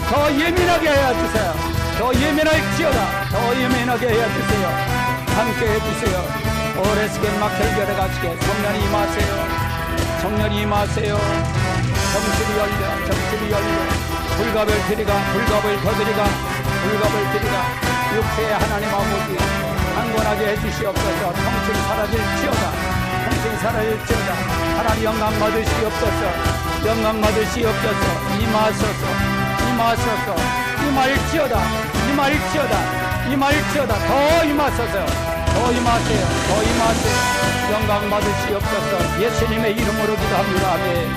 더 예민하게 해야 주세요. 더 예민할지어다. 더 예민하게 해야 주세요. 함께 해주세요. 오래스게 막 해결해가시게. 성령이 임하세요. 성령이 임하세요. 정신이 열려. 불갑을 드리가 육체의 하나님 아버지 강건하게 해주시옵소서. 통증이 사라질지어다. 하나님 영광 받으시옵소서. 임할지어다. 더 임하세요. 영광 받으시옵소서. 예수님의 이름으로 기도합니다. 아멘.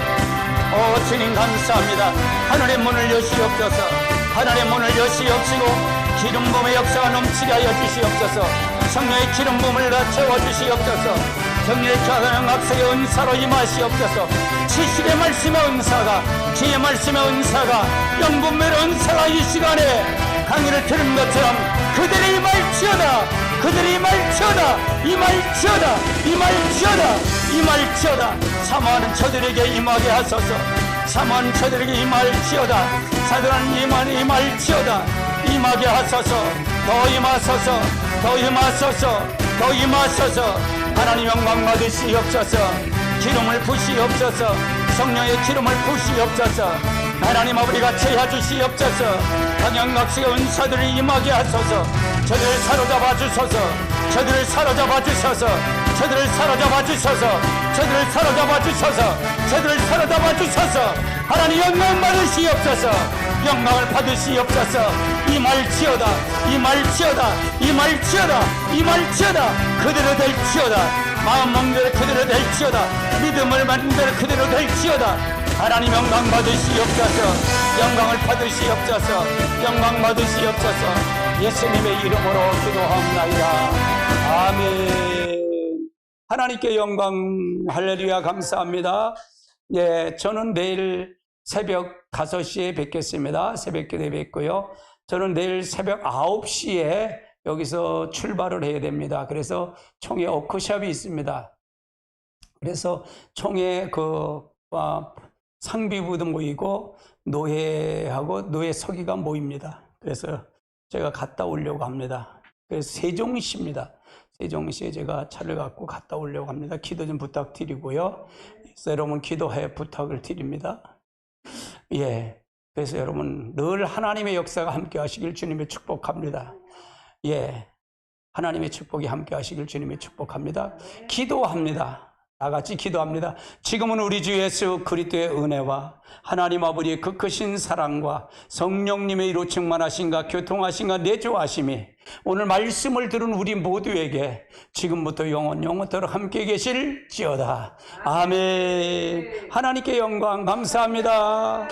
주님 감사합니다. 하늘의 문을 여시옵소서. 하늘의 문을 여시옵시고 기름 부음의 역사가 넘치게 하여 주시옵소서. 성령의 기름 부음을 채워 주시옵소서. 성령의 자가는 악세의 은사로 임하시옵소서. 지식의 말씀의 은사가, 지혜의 말씀의 은사가, 영분별의 은사가 이 시간에 강의를 들은 것처럼 그들이 임할지어다. 사모하는 저들에게 임하게 하소서. 사모하는 저들에게 임할지어다. 사들한 임할지어다. 임하게 하소서. 더 임하소서. 하나님 영광 받으시옵소서. 기름을 부시옵소서. 성령의 기름을 부시옵소서. 하나님 아버지가 채워 주시옵소서. 강영각식의 은사들을 임하게 하소서. 저들을 사로잡아 주소서. 하나님 영광 받으시옵소서. 영광을 받으시옵소서. 임할지어다. 그대로 될지어다. 마음 먹는 대로 그대로 될지어다. 믿음을 받는 대로 그대로 될지어다. 하나님 영광 받으시옵소서. 영광 받으시옵소서. 예수님의 이름으로 기도합니다. 아멘. 하나님께 영광. 할렐루야. 감사합니다. 예, 저는 내일 새벽 5시에 뵙겠습니다. 새벽 기도에 뵙고요. 저는 내일 새벽 9시에 여기서 출발을 해야 됩니다. 그래서 총회 워크숍이 있습니다. 그래서 총회 상비부도 모이고 노회하고 노회 서기가 모입니다. 그래서 제가 갔다 오려고 합니다. 그래서 세종시입니다. 세종시에 제가 차를 갖고 갔다 오려고 합니다. 기도 좀 부탁드리고요. 그래서 여러분 기도해 부탁을 드립니다. 예. 그래서 여러분 늘 하나님의 역사가 함께 하시길 주님의 축복합니다. 예. 하나님의 축복이 함께 하시길 주님의 축복합니다. 기도합니다. 다 같이 기도합니다. 지금은 우리 주 예수 그리스도의 은혜와 하나님 아버지의 그 크신 사랑과 성령님의 이로 충만하신가 교통하신가 내조하심이 오늘 말씀을 들은 우리 모두에게 지금부터 영원토록 함께 계실지어다. 아멘. 하나님께 영광 감사합니다.